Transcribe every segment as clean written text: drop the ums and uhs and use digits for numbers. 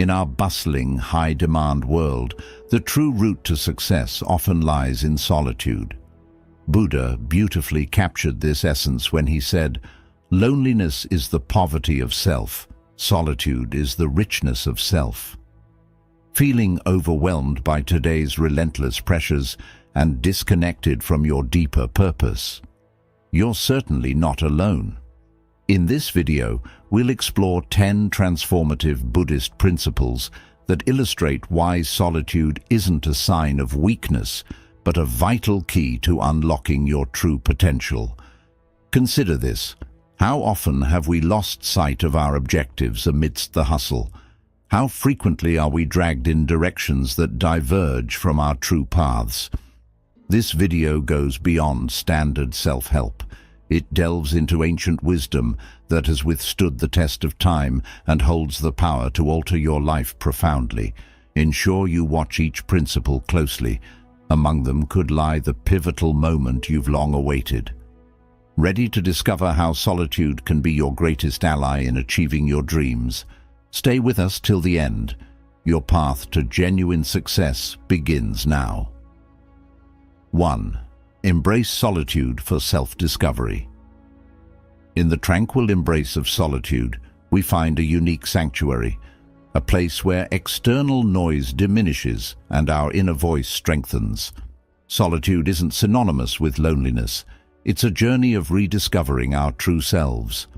In our bustling, high-demand world, the true route to success often lies in solitude. Buddha beautifully captured this essence when he said, "Loneliness is the poverty of self. Solitude is the richness of self." Feeling overwhelmed by today's relentless pressures and disconnected from your deeper purpose? You're certainly not alone. In this video, we'll explore 10 transformative Buddhist principles that illustrate why solitude isn't a sign of weakness, but a vital key to unlocking your true potential. Consider this. How often have we lost sight of our objectives amidst the hustle? How frequently are we dragged in directions that diverge from our true paths? This video goes beyond standard self-help. It delves into ancient wisdom that has withstood the test of time and holds the power to alter your life profoundly. Ensure you watch each principle closely. Among them could lie the pivotal moment you've long awaited. Ready to discover how solitude can be your greatest ally in achieving your dreams? Stay with us till the end. Your path to genuine success begins now. 1. Embrace solitude for self-discovery. In the tranquil embrace of solitude, we find a unique sanctuary, a place where external noise diminishes and our inner voice strengthens. Solitude isn't synonymous with loneliness. It's a journey of rediscovering our true selves.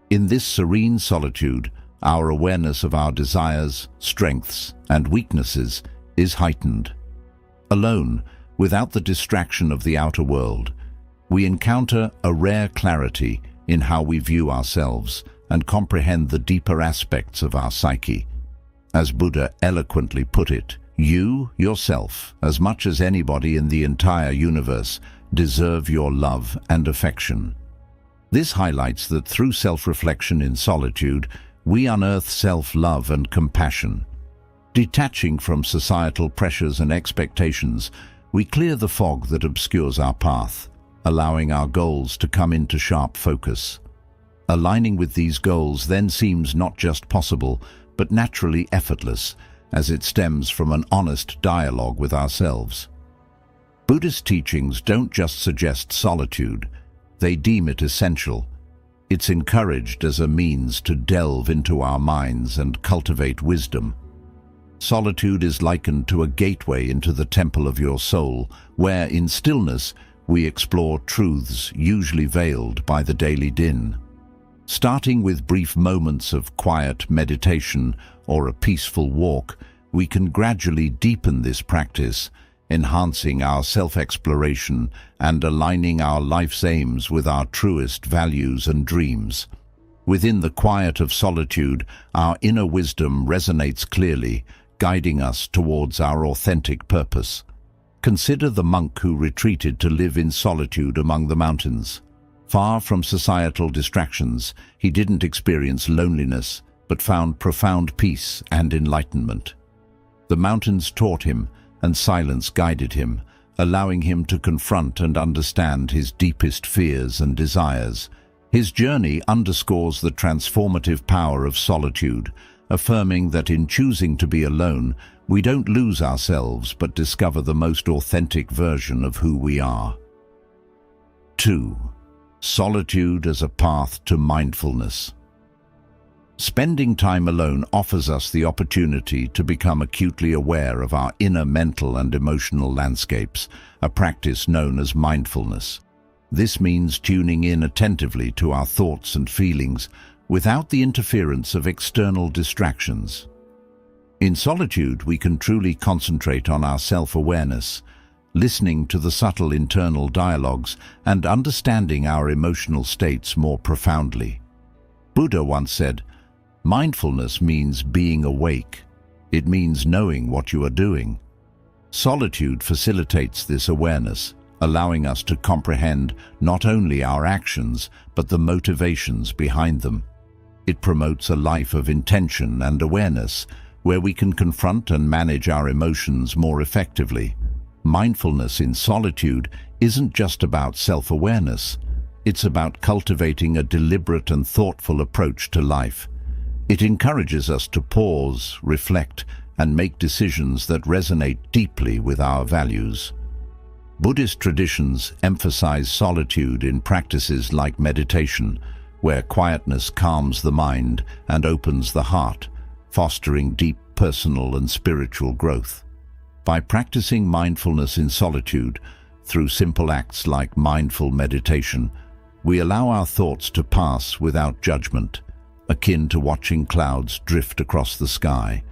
In this serene solitude, our awareness of our desires, strengths, and weaknesses is heightened. Alone, without the distraction of the outer world, we encounter a rare clarity in how we view ourselves and comprehend the deeper aspects of our psyche. As Buddha eloquently put it, you, yourself, as much as anybody in the entire universe, deserve your love and affection. This highlights that through self-reflection in solitude, we unearth self-love and compassion. Detaching from societal pressures and expectations, we clear the fog that obscures our path, allowing our goals to come into sharp focus. Aligning with these goals then seems not just possible, but naturally effortless, as it stems from an honest dialogue with ourselves. Buddhist teachings don't just suggest solitude, they deem it essential. It's encouraged as a means to delve into our minds and cultivate wisdom. Solitude is likened to a gateway into the temple of your soul, where in stillness we explore truths usually veiled by the daily din. Starting with brief moments of quiet meditation or a peaceful walk, we can gradually deepen this practice, enhancing our self-exploration and aligning our life's aims with our truest values and dreams. Within the quiet of solitude, our inner wisdom resonates clearly, guiding us towards our authentic purpose. Consider the monk who retreated to live in solitude among the mountains. Far from societal distractions, he didn't experience loneliness, but found profound peace and enlightenment. The mountains taught him, and silence guided him, allowing him to confront and understand his deepest fears and desires. His journey underscores the transformative power of solitude, affirming that in choosing to be alone, we don't lose ourselves but discover the most authentic version of who we are. 2. Solitude as a path to mindfulness. Spending time alone offers us the opportunity to become acutely aware of our inner mental and emotional landscapes, a practice known as mindfulness. This means tuning in attentively to our thoughts and feelings without the interference of external distractions. In solitude, we can truly concentrate on our self-awareness, listening to the subtle internal dialogues and understanding our emotional states more profoundly. Buddha once said, "Mindfulness means being awake. It means knowing what you are doing." Solitude facilitates this awareness, allowing us to comprehend not only our actions, but the motivations behind them. It promotes a life of intention and awareness, where we can confront and manage our emotions more effectively. Mindfulness in solitude isn't just about self-awareness. It's about cultivating a deliberate and thoughtful approach to life. It encourages us to pause, reflect, and make decisions that resonate deeply with our values. Buddhist traditions emphasize solitude in practices like meditation, where quietness calms the mind and opens the heart, fostering deep personal and spiritual growth. By practicing mindfulness in solitude, through simple acts like mindful meditation, we allow our thoughts to pass without judgment, akin to watching clouds drift across the sky.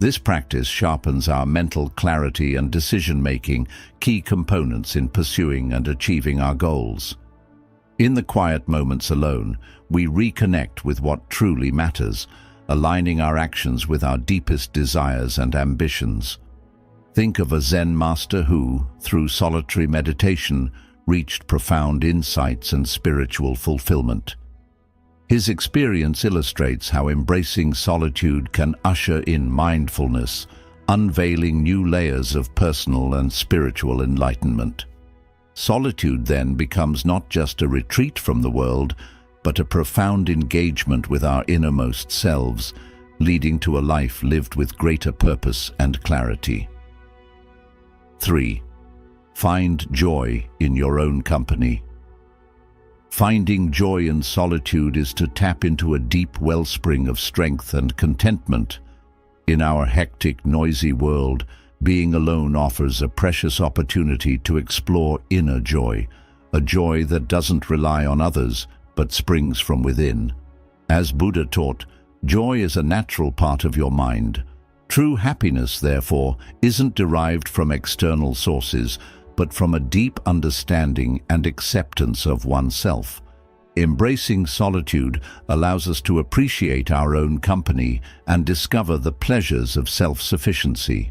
This practice sharpens our mental clarity and decision-making, key components in pursuing and achieving our goals. In the quiet moments alone, we reconnect with what truly matters, aligning our actions with our deepest desires and ambitions. Think of a Zen master who, through solitary meditation, reached profound insights and spiritual fulfillment. His experience illustrates how embracing solitude can usher in mindfulness, unveiling new layers of personal and spiritual enlightenment. Solitude then becomes not just a retreat from the world, but a profound engagement with our innermost selves, leading to a life lived with greater purpose and clarity. 3. Find joy in your own company. Finding joy in solitude is to tap into a deep wellspring of strength and contentment. In our hectic, noisy world, being alone offers a precious opportunity to explore inner joy, a joy that doesn't rely on others, but springs from within. As Buddha taught, joy is a natural part of your mind. True happiness, therefore, isn't derived from external sources, but from a deep understanding and acceptance of oneself. Embracing solitude allows us to appreciate our own company and discover the pleasures of self-sufficiency.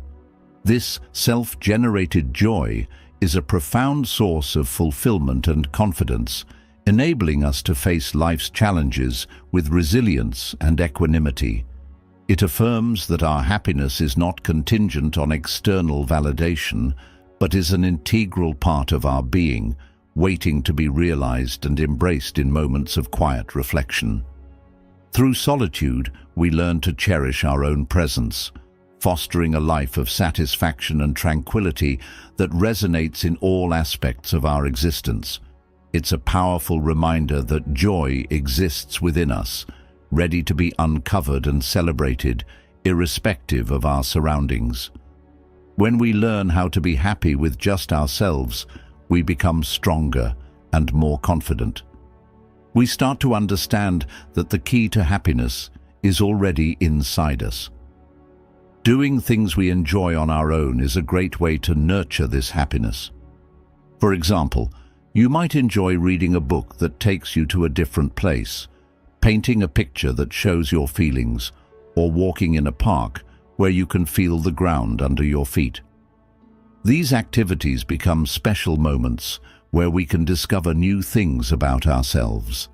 This self-generated joy is a profound source of fulfillment and confidence, enabling us to face life's challenges with resilience and equanimity. It affirms that our happiness is not contingent on external validation, but is an integral part of our being, waiting to be realized and embraced in moments of quiet reflection. Through solitude, we learn to cherish our own presence, fostering a life of satisfaction and tranquility that resonates in all aspects of our existence. It's a powerful reminder that joy exists within us, ready to be uncovered and celebrated, irrespective of our surroundings. When we learn how to be happy with just ourselves, we become stronger and more confident. We start to understand that the key to happiness is already inside us. Doing things we enjoy on our own is a great way to nurture this happiness. For example, you might enjoy reading a book that takes you to a different place, painting a picture that shows your feelings, or walking in a park where you can feel the ground under your feet. These activities become special moments where we can discover new things about ourselves.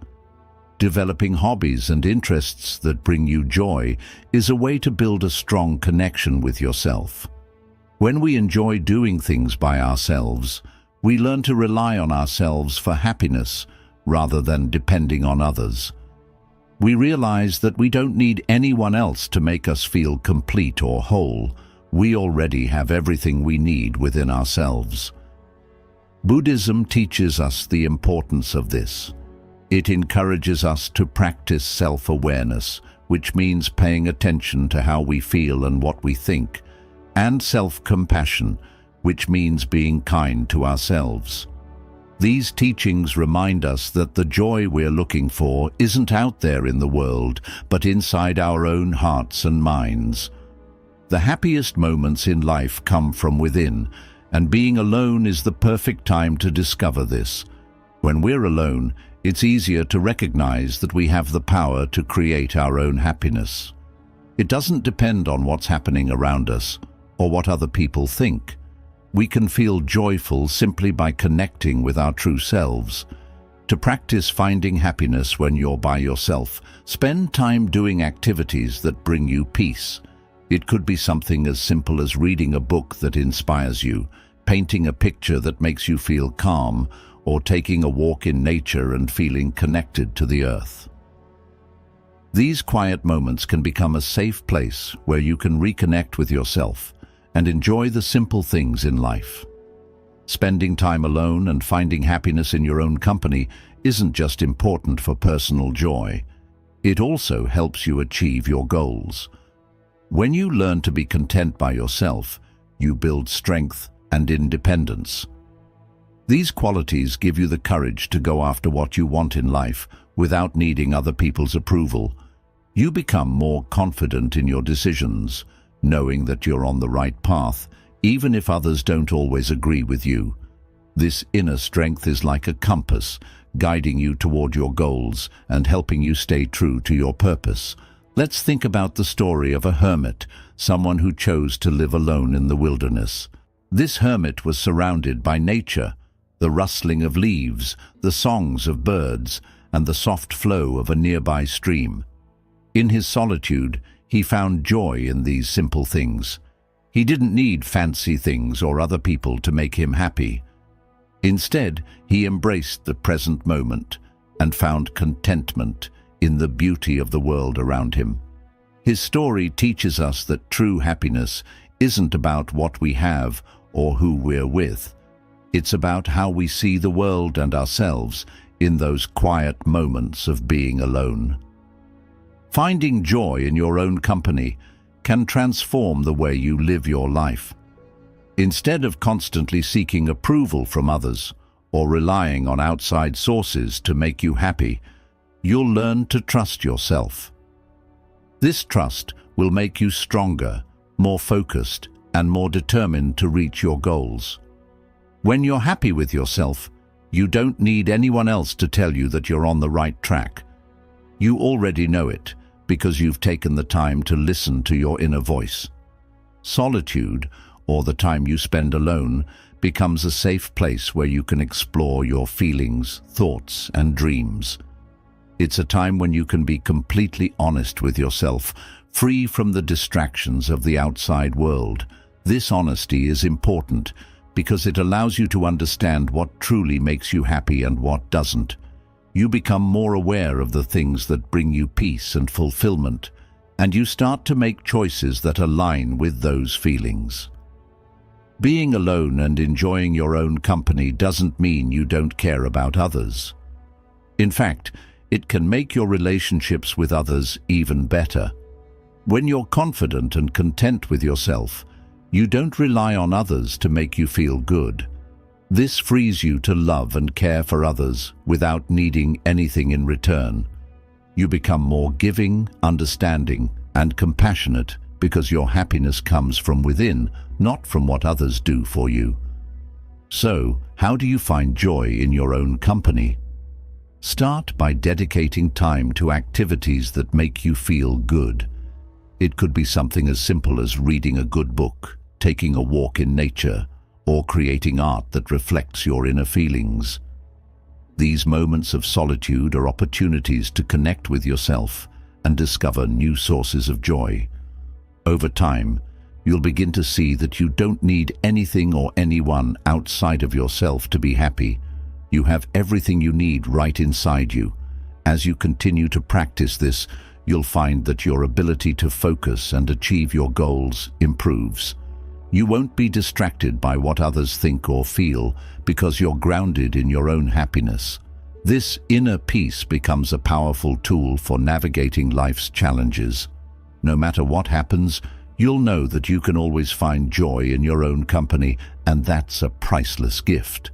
Developing hobbies and interests that bring you joy is a way to build a strong connection with yourself. When we enjoy doing things by ourselves, we learn to rely on ourselves for happiness rather than depending on others. We realize that we don't need anyone else to make us feel complete or whole. We already have everything we need within ourselves. Buddhism teaches us the importance of this. It encourages us to practice self-awareness, which means paying attention to how we feel and what we think, and self-compassion, which means being kind to ourselves. These teachings remind us that the joy we're looking for isn't out there in the world, but inside our own hearts and minds. The happiest moments in life come from within, and being alone is the perfect time to discover this. When we're alone, it's easier to recognize that we have the power to create our own happiness. It doesn't depend on what's happening around us or what other people think. We can feel joyful simply by connecting with our true selves. To practice finding happiness when you're by yourself, spend time doing activities that bring you peace. It could be something as simple as reading a book that inspires you, painting a picture that makes you feel calm, or taking a walk in nature and feeling connected to the earth. These quiet moments can become a safe place where you can reconnect with yourself and enjoy the simple things in life. Spending time alone and finding happiness in your own company isn't just important for personal joy. It also helps you achieve your goals. When you learn to be content by yourself, you build strength and independence. These qualities give you the courage to go after what you want in life without needing other people's approval. You become more confident in your decisions, knowing that you're on the right path, even if others don't always agree with you. This inner strength is like a compass, guiding you toward your goals and helping you stay true to your purpose. Let's think about the story of a hermit, someone who chose to live alone in the wilderness. This hermit was surrounded by nature, the rustling of leaves, the songs of birds, and the soft flow of a nearby stream. In his solitude, he found joy in these simple things. He didn't need fancy things or other people to make him happy. Instead, he embraced the present moment and found contentment in the beauty of the world around him. His story teaches us that true happiness isn't about what we have or who we're with. It's about how we see the world and ourselves in those quiet moments of being alone. Finding joy in your own company can transform the way you live your life. Instead of constantly seeking approval from others or relying on outside sources to make you happy, you'll learn to trust yourself. This trust will make you stronger, more focused, and more determined to reach your goals. When you're happy with yourself, you don't need anyone else to tell you that you're on the right track. You already know it, because you've taken the time to listen to your inner voice. Solitude, or the time you spend alone, becomes a safe place where you can explore your feelings, thoughts, and dreams. It's a time when you can be completely honest with yourself, free from the distractions of the outside world. This honesty is important because it allows you to understand what truly makes you happy and what doesn't. You become more aware of the things that bring you peace and fulfillment, and you start to make choices that align with those feelings. Being alone and enjoying your own company doesn't mean you don't care about others. In fact, it can make your relationships with others even better. When you're confident and content with yourself, you don't rely on others to make you feel good. This frees you to love and care for others without needing anything in return. You become more giving, understanding, and compassionate because your happiness comes from within, not from what others do for you. So, how do you find joy in your own company? Start by dedicating time to activities that make you feel good. It could be something as simple as reading a good book, taking a walk in nature, or creating art that reflects your inner feelings. These moments of solitude are opportunities to connect with yourself and discover new sources of joy. Over time, you'll begin to see that you don't need anything or anyone outside of yourself to be happy. You have everything you need right inside you. As you continue to practice this, you'll find that your ability to focus and achieve your goals improves. You won't be distracted by what others think or feel because you're grounded in your own happiness. This inner peace becomes a powerful tool for navigating life's challenges. No matter what happens, you'll know that you can always find joy in your own company, and that's a priceless gift.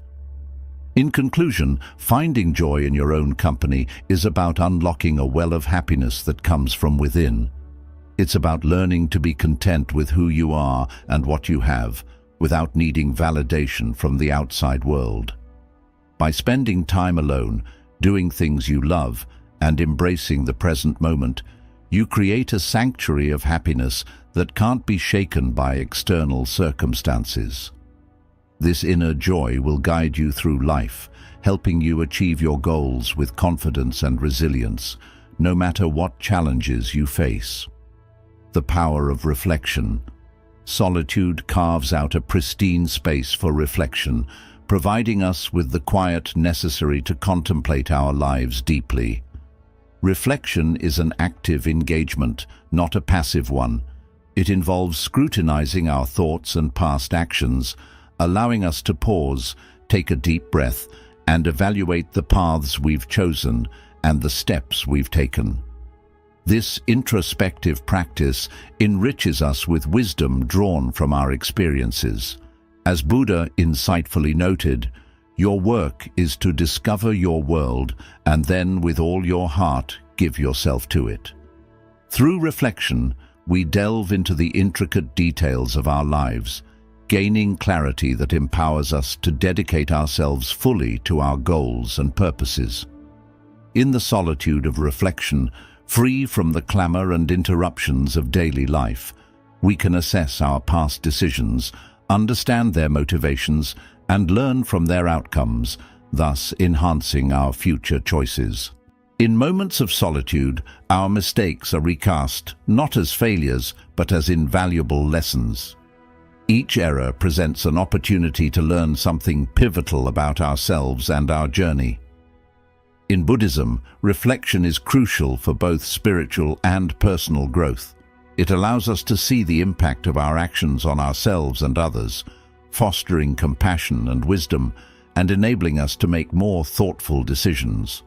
In conclusion, finding joy in your own company is about unlocking a well of happiness that comes from within. It's about learning to be content with who you are and what you have, without needing validation from the outside world. By spending time alone, doing things you love, and embracing the present moment, you create a sanctuary of happiness that can't be shaken by external circumstances. This inner joy will guide you through life, helping you achieve your goals with confidence and resilience, no matter what challenges you face. The power of reflection. Solitude carves out a pristine space for reflection, providing us with the quiet necessary to contemplate our lives deeply. Reflection is an active engagement, not a passive one. It involves scrutinizing our thoughts and past actions, allowing us to pause, take a deep breath, and evaluate the paths we've chosen and the steps we've taken. This introspective practice enriches us with wisdom drawn from our experiences. As Buddha insightfully noted, your work is to discover your world and then with all your heart give yourself to it. Through reflection, we delve into the intricate details of our lives, gaining clarity that empowers us to dedicate ourselves fully to our goals and purposes. In the solitude of reflection, free from the clamor and interruptions of daily life, we can assess our past decisions, understand their motivations, and learn from their outcomes, thus enhancing our future choices. In moments of solitude, our mistakes are recast not as failures, but as invaluable lessons. Each error presents an opportunity to learn something pivotal about ourselves and our journey. In Buddhism, reflection is crucial for both spiritual and personal growth. It allows us to see the impact of our actions on ourselves and others, fostering compassion and wisdom, and enabling us to make more thoughtful decisions.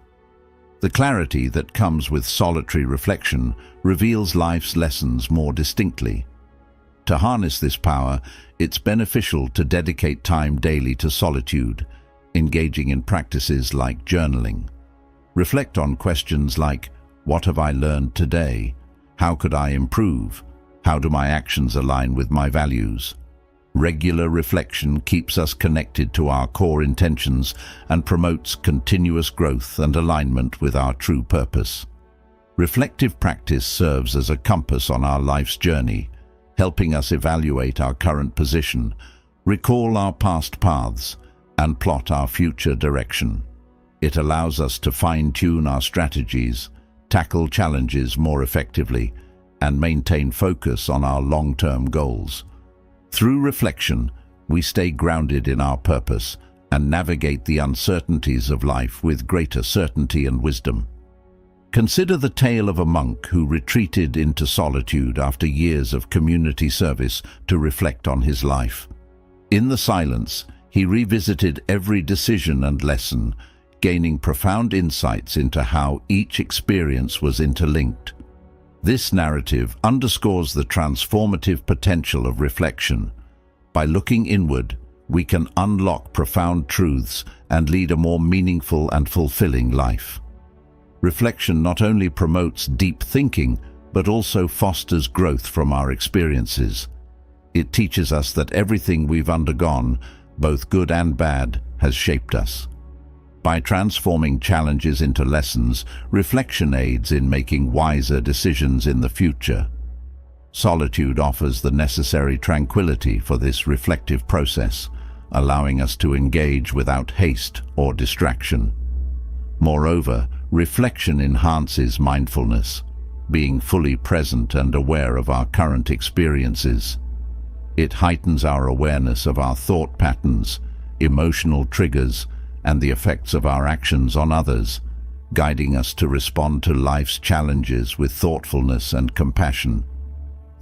The clarity that comes with solitary reflection reveals life's lessons more distinctly. To harness this power, it's beneficial to dedicate time daily to solitude, engaging in practices like journaling. Reflect on questions like, what have I learned today? How could I improve? How do my actions align with my values? Regular reflection keeps us connected to our core intentions and promotes continuous growth and alignment with our true purpose. Reflective practice serves as a compass on our life's journey, helping us evaluate our current position, recall our past paths, and plot our future direction. It allows us to fine-tune our strategies, tackle challenges more effectively, and maintain focus on our long-term goals. Through reflection, we stay grounded in our purpose and navigate the uncertainties of life with greater certainty and wisdom. Consider the tale of a monk who retreated into solitude after years of community service to reflect on his life. In the silence, he revisited every decision and lesson, gaining profound insights into how each experience was interlinked. This narrative underscores the transformative potential of reflection. By looking inward, we can unlock profound truths and lead a more meaningful and fulfilling life. Reflection not only promotes deep thinking, but also fosters growth from our experiences. It teaches us that everything we've undergone, both good and bad, has shaped us. By transforming challenges into lessons, reflection aids in making wiser decisions in the future. Solitude offers the necessary tranquility for this reflective process, allowing us to engage without haste or distraction. Moreover, reflection enhances mindfulness, being fully present and aware of our current experiences. It heightens our awareness of our thought patterns, emotional triggers, and the effects of our actions on others, guiding us to respond to life's challenges with thoughtfulness and compassion.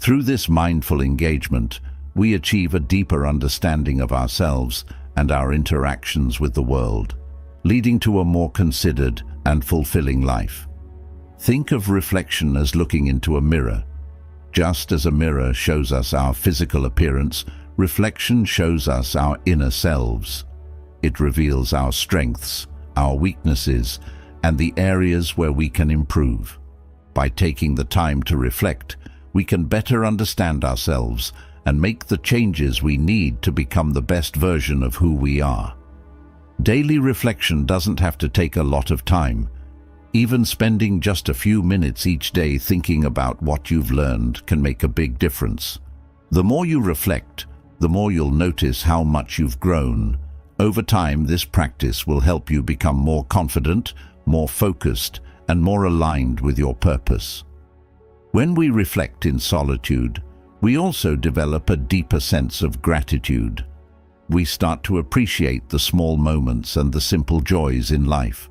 Through this mindful engagement, we achieve a deeper understanding of ourselves and our interactions with the world, leading to a more considered and fulfilling life. Think of reflection as looking into a mirror. Just as a mirror shows us our physical appearance, reflection shows us our inner selves. It reveals our strengths, our weaknesses, and the areas where we can improve. By taking the time to reflect, we can better understand ourselves and make the changes we need to become the best version of who we are. Daily reflection doesn't have to take a lot of time. Even spending just a few minutes each day thinking about what you've learned can make a big difference. The more you reflect, the more you'll notice how much you've grown. Over time, this practice will help you become more confident, more focused, and more aligned with your purpose. When we reflect in solitude, we also develop a deeper sense of gratitude. We start to appreciate the small moments and the simple joys in life.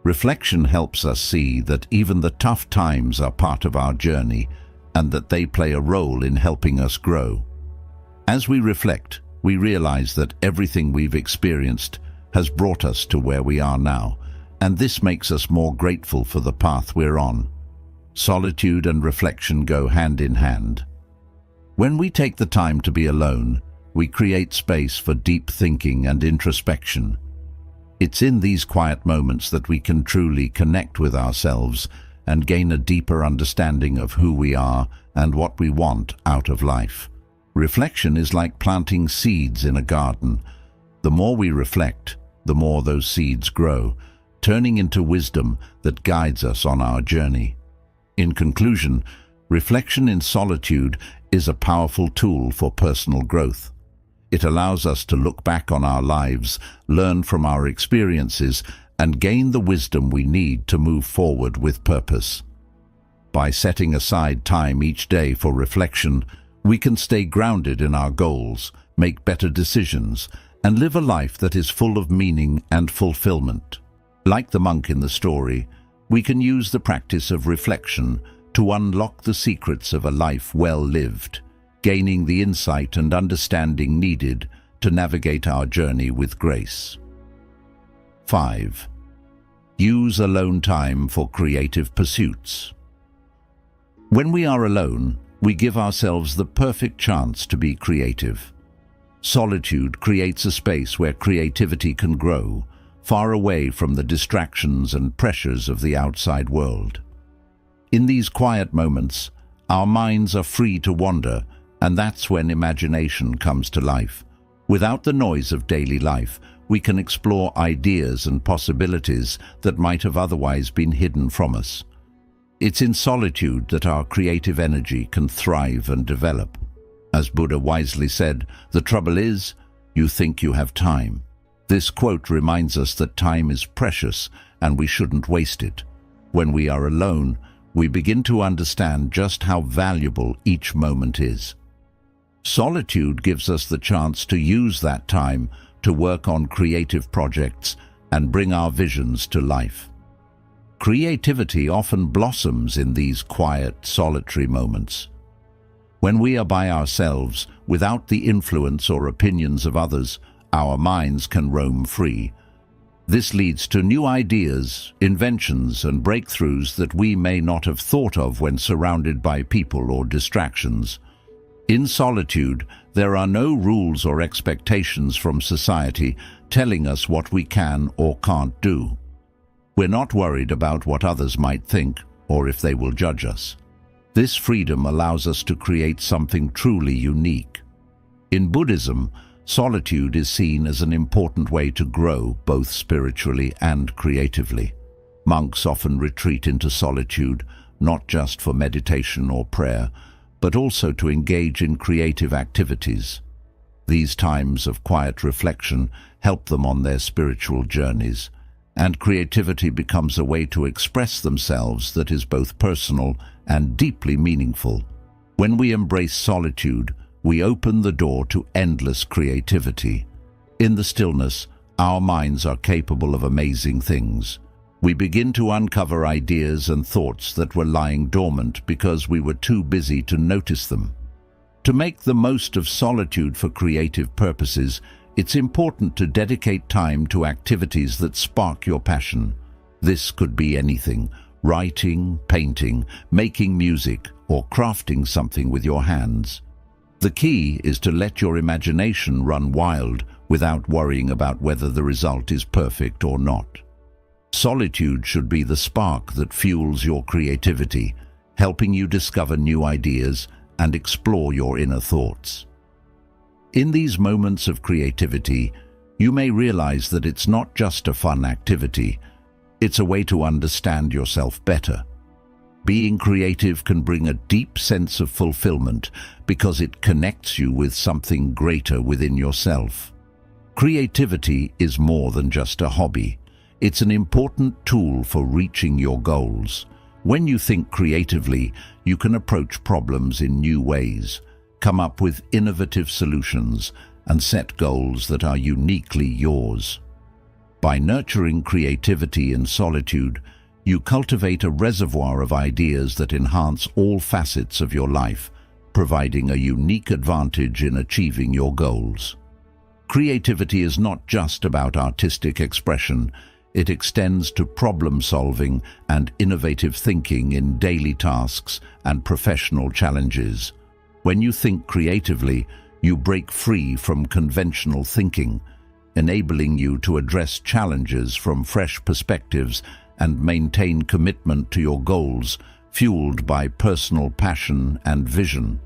Reflection helps us see that even the tough times are part of our journey and that they play a role in helping us grow. As we reflect, we realize that everything we've experienced has brought us to where we are now, and this makes us more grateful for the path we're on. Solitude and reflection go hand in hand. When we take the time to be alone, we create space for deep thinking and introspection. It's in these quiet moments that we can truly connect with ourselves and gain a deeper understanding of who we are and what we want out of life. Reflection is like planting seeds in a garden. The more we reflect, the more those seeds grow, turning into wisdom that guides us on our journey. In conclusion, reflection in solitude is a powerful tool for personal growth. It allows us to look back on our lives, learn from our experiences, and gain the wisdom we need to move forward with purpose. By setting aside time each day for reflection, we can stay grounded in our goals, make better decisions, and live a life that is full of meaning and fulfillment. Like the monk in the story, we can use the practice of reflection to unlock the secrets of a life well lived, gaining the insight and understanding needed to navigate our journey with grace. 5. Use alone time for creative pursuits. When we are alone, we give ourselves the perfect chance to be creative. Solitude creates a space where creativity can grow, far away from the distractions and pressures of the outside world. In these quiet moments, our minds are free to wander, and that's when imagination comes to life. Without the noise of daily life, we can explore ideas and possibilities that might have otherwise been hidden from us. It's in solitude that our creative energy can thrive and develop. As Buddha wisely said, "The trouble is, you think you have time." This quote reminds us that time is precious and we shouldn't waste it. When we are alone, we begin to understand just how valuable each moment is. Solitude gives us the chance to use that time to work on creative projects and bring our visions to life. Creativity often blossoms in these quiet, solitary moments. When we are by ourselves, without the influence or opinions of others, our minds can roam free. This leads to new ideas, inventions, and breakthroughs that we may not have thought of when surrounded by people or distractions. In solitude, there are no rules or expectations from society telling us what we can or can't do. We're not worried about what others might think or if they will judge us. This freedom allows us to create something truly unique. In Buddhism, solitude is seen as an important way to grow both spiritually and creatively. Monks often retreat into solitude, not just for meditation or prayer, but also to engage in creative activities. These times of quiet reflection help them on their spiritual journeys, and creativity becomes a way to express themselves that is both personal and deeply meaningful. When we embrace solitude, we open the door to endless creativity. In the stillness, our minds are capable of amazing things. We begin to uncover ideas and thoughts that were lying dormant because we were too busy to notice them. To make the most of solitude for creative purposes, it's important to dedicate time to activities that spark your passion. This could be anything: writing, painting, making music, or crafting something with your hands. The key is to let your imagination run wild without worrying about whether the result is perfect or not. Solitude should be the spark that fuels your creativity, helping you discover new ideas and explore your inner thoughts. In these moments of creativity, you may realize that it's not just a fun activity, it's a way to understand yourself better. Being creative can bring a deep sense of fulfillment because it connects you with something greater within yourself. Creativity is more than just a hobby. It's an important tool for reaching your goals. When you think creatively, you can approach problems in new ways, come up with innovative solutions, and set goals that are uniquely yours. By nurturing creativity in solitude, you cultivate a reservoir of ideas that enhance all facets of your life, providing a unique advantage in achieving your goals. Creativity is not just about artistic expression. It extends to problem-solving and innovative thinking in daily tasks and professional challenges. When you think creatively, you break free from conventional thinking, enabling you to address challenges from fresh perspectives and maintain commitment to your goals, fueled by personal passion and vision.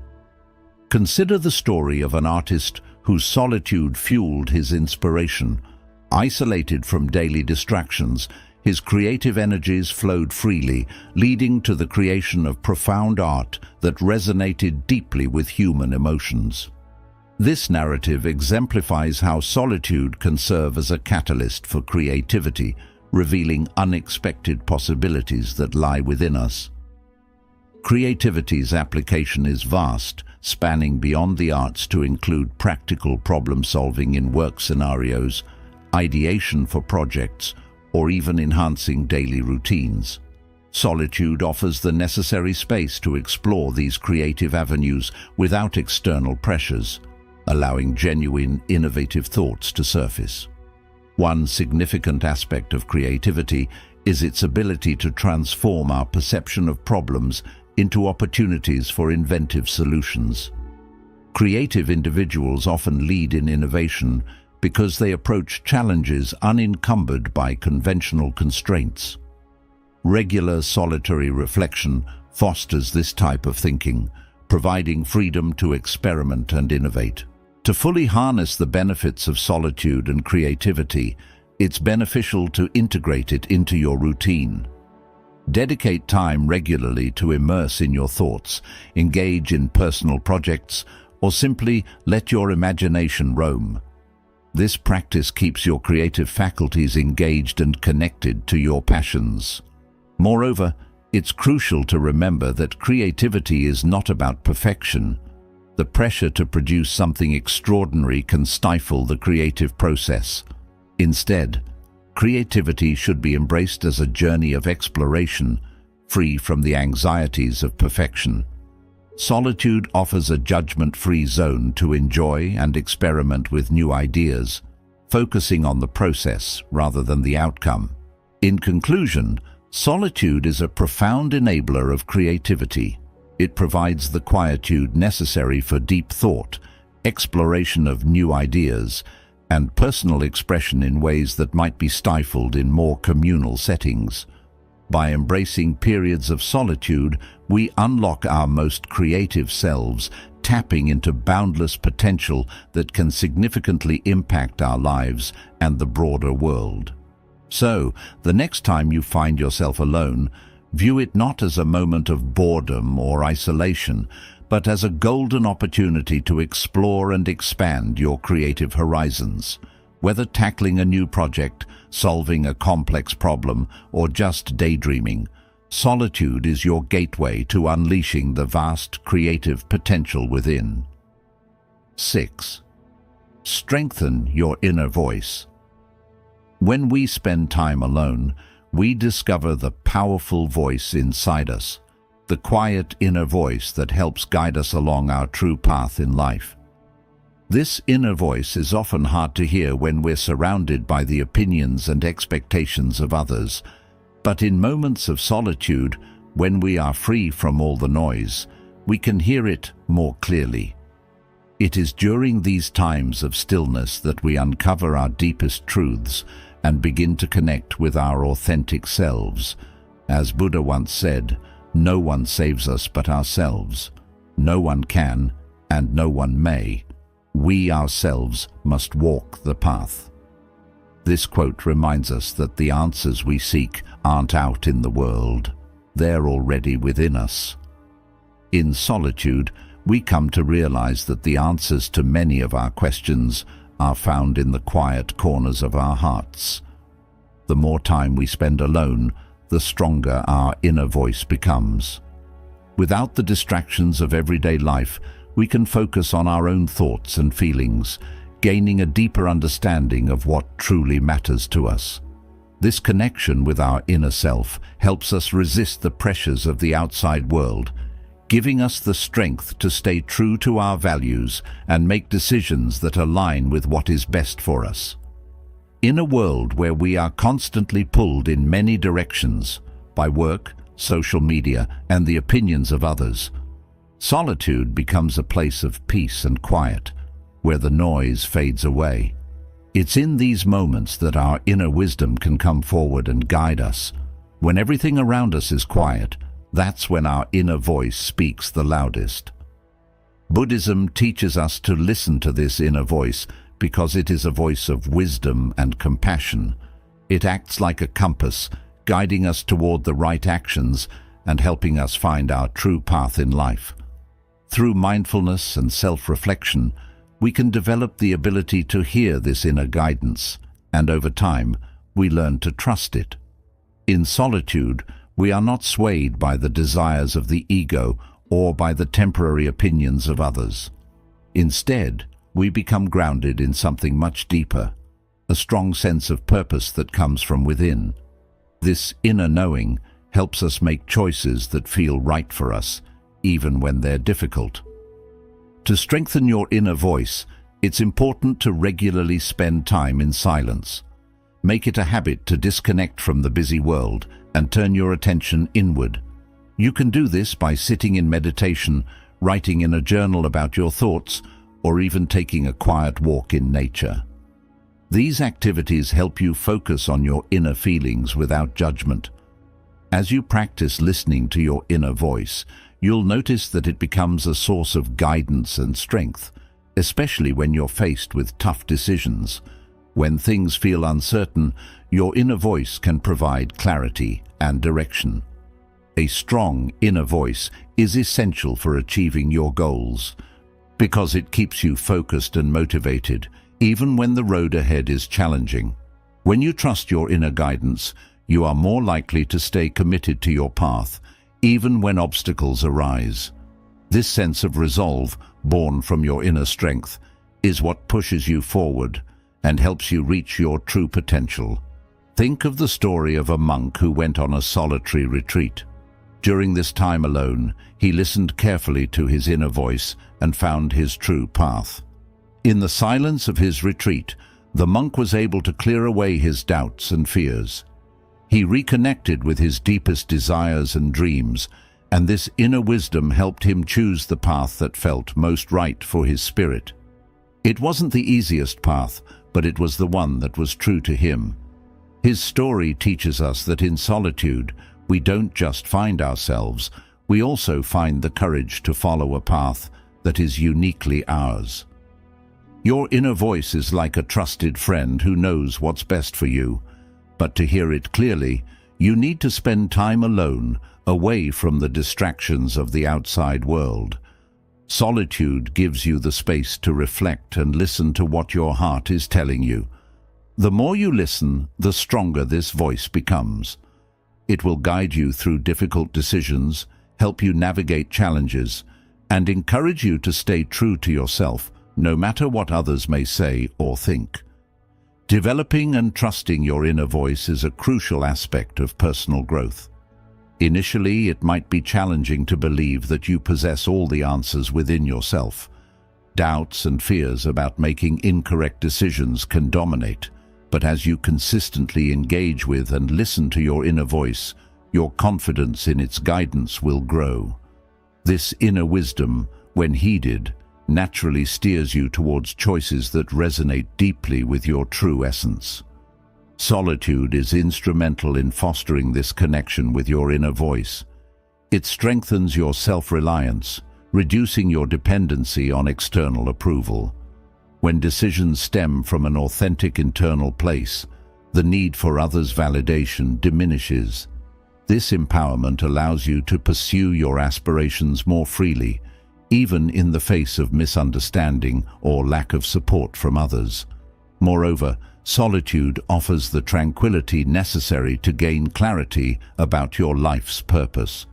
Consider the story of an artist whose solitude fueled his inspiration. Isolated from daily distractions, his creative energies flowed freely, leading to the creation of profound art that resonated deeply with human emotions. This narrative exemplifies how solitude can serve as a catalyst for creativity, revealing unexpected possibilities that lie within us. Creativity's application is vast, spanning beyond the arts to include practical problem-solving in work scenarios, ideation for projects, or even enhancing daily routines. Solitude offers the necessary space to explore these creative avenues without external pressures, allowing genuine, innovative thoughts to surface. One significant aspect of creativity is its ability to transform our perception of problems into opportunities for inventive solutions. Creative individuals often lead in innovation because they approach challenges unencumbered by conventional constraints. Regular solitary reflection fosters this type of thinking, providing freedom to experiment and innovate. To fully harness the benefits of solitude and creativity, it's beneficial to integrate it into your routine. Dedicate time regularly to immerse in your thoughts, engage in personal projects, or simply let your imagination roam. This practice keeps your creative faculties engaged and connected to your passions. Moreover, it's crucial to remember that creativity is not about perfection. The pressure to produce something extraordinary can stifle the creative process. Instead, creativity should be embraced as a journey of exploration, free from the anxieties of perfection. Solitude offers a judgment-free zone to enjoy and experiment with new ideas, focusing on the process rather than the outcome. In conclusion, solitude is a profound enabler of creativity. It provides the quietude necessary for deep thought, exploration of new ideas, and personal expression in ways that might be stifled in more communal settings. By embracing periods of solitude, we unlock our most creative selves, tapping into boundless potential that can significantly impact our lives and the broader world. So, the next time you find yourself alone, view it not as a moment of boredom or isolation, but as a golden opportunity to explore and expand your creative horizons. Whether tackling a new project, solving a complex problem, or just daydreaming, solitude is your gateway to unleashing the vast creative potential within. 6. Strengthen your inner voice. When we spend time alone, we discover the powerful voice inside us, the quiet inner voice that helps guide us along our true path in life. This inner voice is often hard to hear when we're surrounded by the opinions and expectations of others, but in moments of solitude, when we are free from all the noise, we can hear it more clearly. It is during these times of stillness that we uncover our deepest truths and begin to connect with our authentic selves. As Buddha once said, "No one saves us but ourselves. No one can, and no one may. We ourselves must walk the path." This quote reminds us that the answers we seek aren't out in the world. They're already within us. In solitude, we come to realize that the answers to many of our questions are found in the quiet corners of our hearts. The more time we spend alone, the stronger our inner voice becomes. Without the distractions of everyday life, we can focus on our own thoughts and feelings, gaining a deeper understanding of what truly matters to us. This connection with our inner self helps us resist the pressures of the outside world, giving us the strength to stay true to our values and make decisions that align with what is best for us. In a world where we are constantly pulled in many directions by work, social media, and the opinions of others, solitude becomes a place of peace and quiet, where the noise fades away. It's in these moments that our inner wisdom can come forward and guide us. When everything around us is quiet, that's when our inner voice speaks the loudest. Buddhism teaches us to listen to this inner voice because it is a voice of wisdom and compassion. It acts like a compass, guiding us toward the right actions and helping us find our true path in life. Through mindfulness and self-reflection, we can develop the ability to hear this inner guidance, and over time, we learn to trust it. In solitude, we are not swayed by the desires of the ego or by the temporary opinions of others. Instead, we become grounded in something much deeper, a strong sense of purpose that comes from within. This inner knowing helps us make choices that feel right for us, even when they're difficult. To strengthen your inner voice, it's important to regularly spend time in silence. Make it a habit to disconnect from the busy world and turn your attention inward. You can do this by sitting in meditation, writing in a journal about your thoughts, or even taking a quiet walk in nature. These activities help you focus on your inner feelings without judgment. As you practice listening to your inner voice, you'll notice that it becomes a source of guidance and strength, especially when you're faced with tough decisions. When things feel uncertain, your inner voice can provide clarity and direction. A strong inner voice is essential for achieving your goals, because it keeps you focused and motivated, even when the road ahead is challenging. When you trust your inner guidance, you are more likely to stay committed to your path, even when obstacles arise. This sense of resolve, born from your inner strength, is what pushes you forward and helps you reach your true potential. Think of the story of a monk who went on a solitary retreat. During this time alone, he listened carefully to his inner voice and found his true path. In the silence of his retreat, the monk was able to clear away his doubts and fears. He reconnected with his deepest desires and dreams, and this inner wisdom helped him choose the path that felt most right for his spirit. It wasn't the easiest path, but it was the one that was true to him. His story teaches us that in solitude, we don't just find ourselves, we also find the courage to follow a path that is uniquely ours. Your inner voice is like a trusted friend who knows what's best for you. But to hear it clearly, you need to spend time alone, away from the distractions of the outside world. Solitude gives you the space to reflect and listen to what your heart is telling you. The more you listen, the stronger this voice becomes. It will guide you through difficult decisions, help you navigate challenges, and encourage you to stay true to yourself, no matter what others may say or think. Developing and trusting your inner voice is a crucial aspect of personal growth. Initially, it might be challenging to believe that you possess all the answers within yourself. Doubts and fears about making incorrect decisions can dominate, but as you consistently engage with and listen to your inner voice, your confidence in its guidance will grow. This inner wisdom, when heeded, naturally steers you towards choices that resonate deeply with your true essence. Solitude is instrumental in fostering this connection with your inner voice. It strengthens your self-reliance, reducing your dependency on external approval. When decisions stem from an authentic internal place, the need for others' validation diminishes. This empowerment allows you to pursue your aspirations more freely, even in the face of misunderstanding or lack of support from others. Moreover, solitude offers the tranquility necessary to gain clarity about your life's purpose.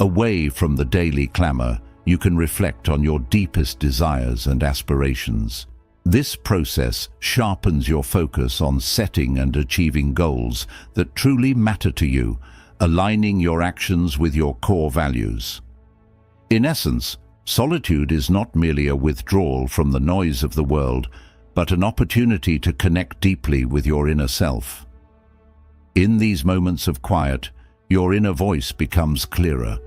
Away from the daily clamor, you can reflect on your deepest desires and aspirations. This process sharpens your focus on setting and achieving goals that truly matter to you, aligning your actions with your core values. In essence, solitude is not merely a withdrawal from the noise of the world, but an opportunity to connect deeply with your inner self. In these moments of quiet, your inner voice becomes clearer,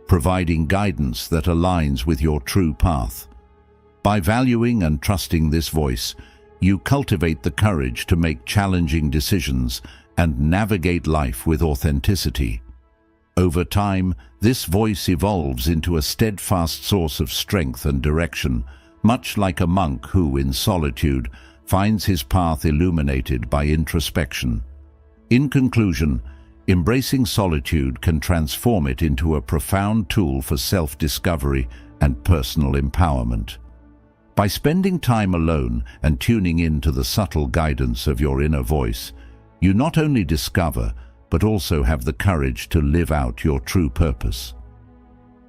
providing guidance that aligns with your true path. By valuing and trusting this voice, you cultivate the courage to make challenging decisions and navigate life with authenticity. Over time, this voice evolves into a steadfast source of strength and direction, much like a monk who, in solitude, finds his path illuminated by introspection. In conclusion, embracing solitude can transform it into a profound tool for self-discovery and personal empowerment. By spending time alone and tuning in to the subtle guidance of your inner voice, you not only discover, but also have the courage to live out your true purpose.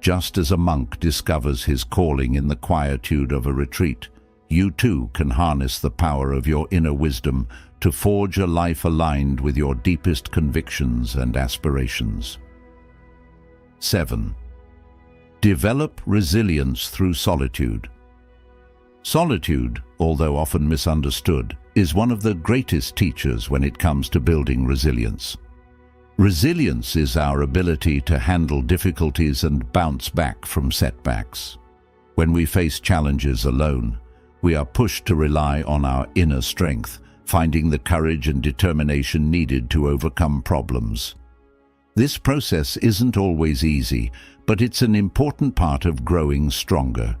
Just as a monk discovers his calling in the quietude of a retreat, you too can harness the power of your inner wisdom to forge a life aligned with your deepest convictions and aspirations. 7. Develop resilience through solitude. Solitude, although often misunderstood, is one of the greatest teachers when it comes to building resilience. Resilience is our ability to handle difficulties and bounce back from setbacks. When we face challenges alone, we are pushed to rely on our inner strength, finding the courage and determination needed to overcome problems. This process isn't always easy, but it's an important part of growing stronger.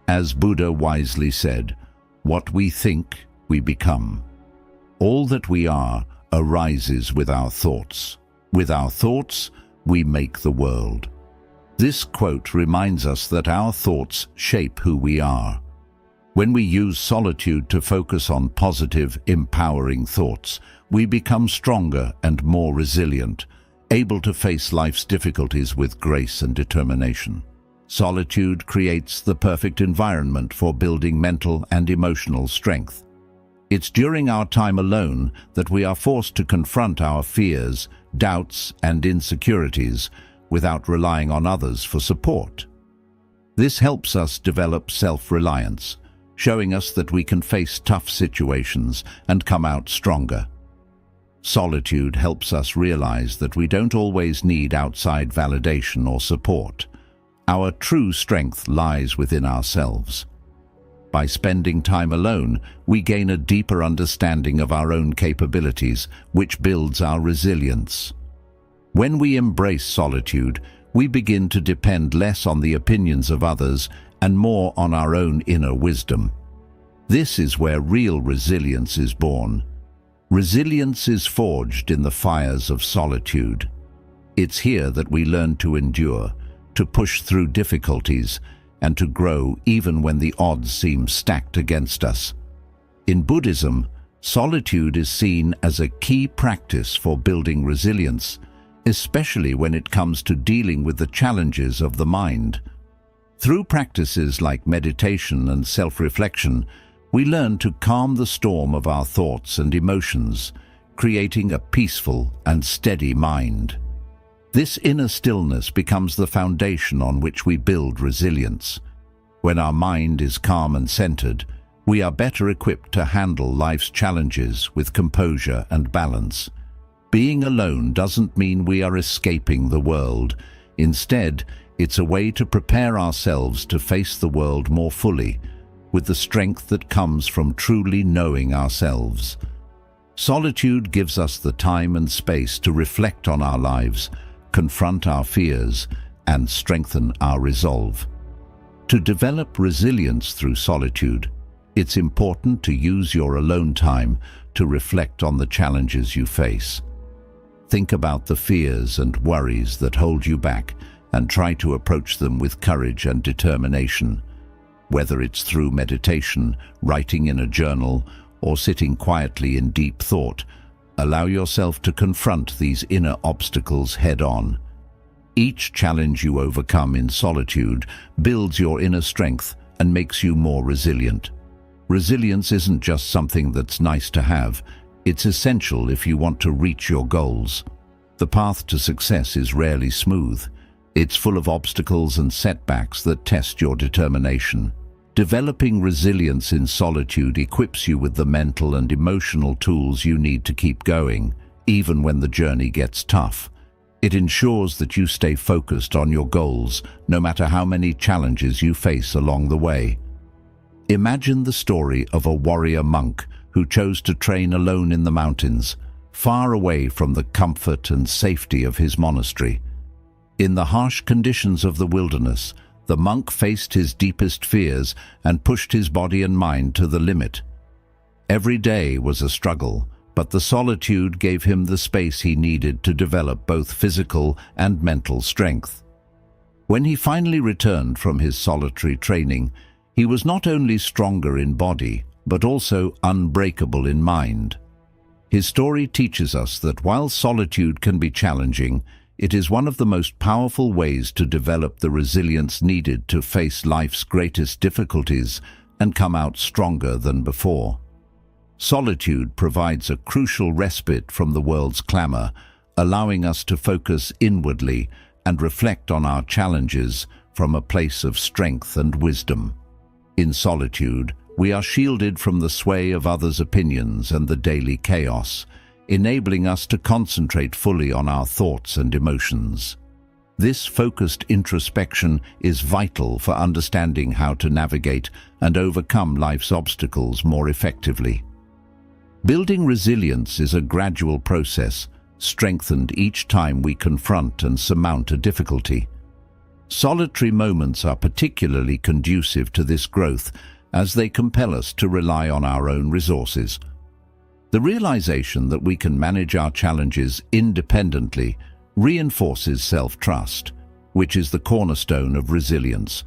As Buddha wisely said, "What we think, we become." All that we are arises with our thoughts. With our thoughts, we make the world. This quote reminds us that our thoughts shape who we are. When we use solitude to focus on positive, empowering thoughts, we become stronger and more resilient, able to face life's difficulties with grace and determination. Solitude creates the perfect environment for building mental and emotional strength. It's during our time alone that we are forced to confront our fears, doubts, and insecurities without relying on others for support. This helps us develop self-reliance, showing us that we can face tough situations and come out stronger. Solitude helps us realize that we don't always need outside validation or support. Our true strength lies within ourselves. By spending time alone, we gain a deeper understanding of our own capabilities, which builds our resilience. When we embrace solitude, we begin to depend less on the opinions of others and more on our own inner wisdom. This is where real resilience is born. Resilience is forged in the fires of solitude. It's here that we learn to endure, to push through difficulties, and to grow even when the odds seem stacked against us. In Buddhism, solitude is seen as a key practice for building resilience, especially when it comes to dealing with the challenges of the mind. Through practices like meditation and self-reflection, we learn to calm the storm of our thoughts and emotions, creating a peaceful and steady mind. This inner stillness becomes the foundation on which we build resilience. When our mind is calm and centered, we are better equipped to handle life's challenges with composure and balance. Being alone doesn't mean we are escaping the world. Instead, it's a way to prepare ourselves to face the world more fully, with the strength that comes from truly knowing ourselves. Solitude gives us the time and space to reflect on our lives, confront our fears, and strengthen our resolve. To develop resilience through solitude, it's important to use your alone time to reflect on the challenges you face. Think about the fears and worries that hold you back and try to approach them with courage and determination. Whether it's through meditation, writing in a journal, or sitting quietly in deep thought, allow yourself to confront these inner obstacles head-on. Each challenge you overcome in solitude builds your inner strength and makes you more resilient. Resilience isn't just something that's nice to have, it's essential if you want to reach your goals. The path to success is rarely smooth. It's full of obstacles and setbacks that test your determination. Developing resilience in solitude equips you with the mental and emotional tools you need to keep going, even when the journey gets tough. It ensures that you stay focused on your goals, no matter how many challenges you face along the way. Imagine the story of a warrior monk who chose to train alone in the mountains, far away from the comfort and safety of his monastery. In the harsh conditions of the wilderness, the monk faced his deepest fears and pushed his body and mind to the limit. Every day was a struggle, but the solitude gave him the space he needed to develop both physical and mental strength. When he finally returned from his solitary training, he was not only stronger in body, but also unbreakable in mind. His story teaches us that while solitude can be challenging, it is one of the most powerful ways to develop the resilience needed to face life's greatest difficulties and come out stronger than before. Solitude provides a crucial respite from the world's clamor, allowing us to focus inwardly and reflect on our challenges from a place of strength and wisdom. In solitude, we are shielded from the sway of others' opinions and the daily chaos, enabling us to concentrate fully on our thoughts and emotions. This focused introspection is vital for understanding how to navigate and overcome life's obstacles more effectively. Building resilience is a gradual process, strengthened each time we confront and surmount a difficulty. Solitary moments are particularly conducive to this growth, as they compel us to rely on our own resources. The realization that we can manage our challenges independently reinforces self-trust, which is the cornerstone of resilience.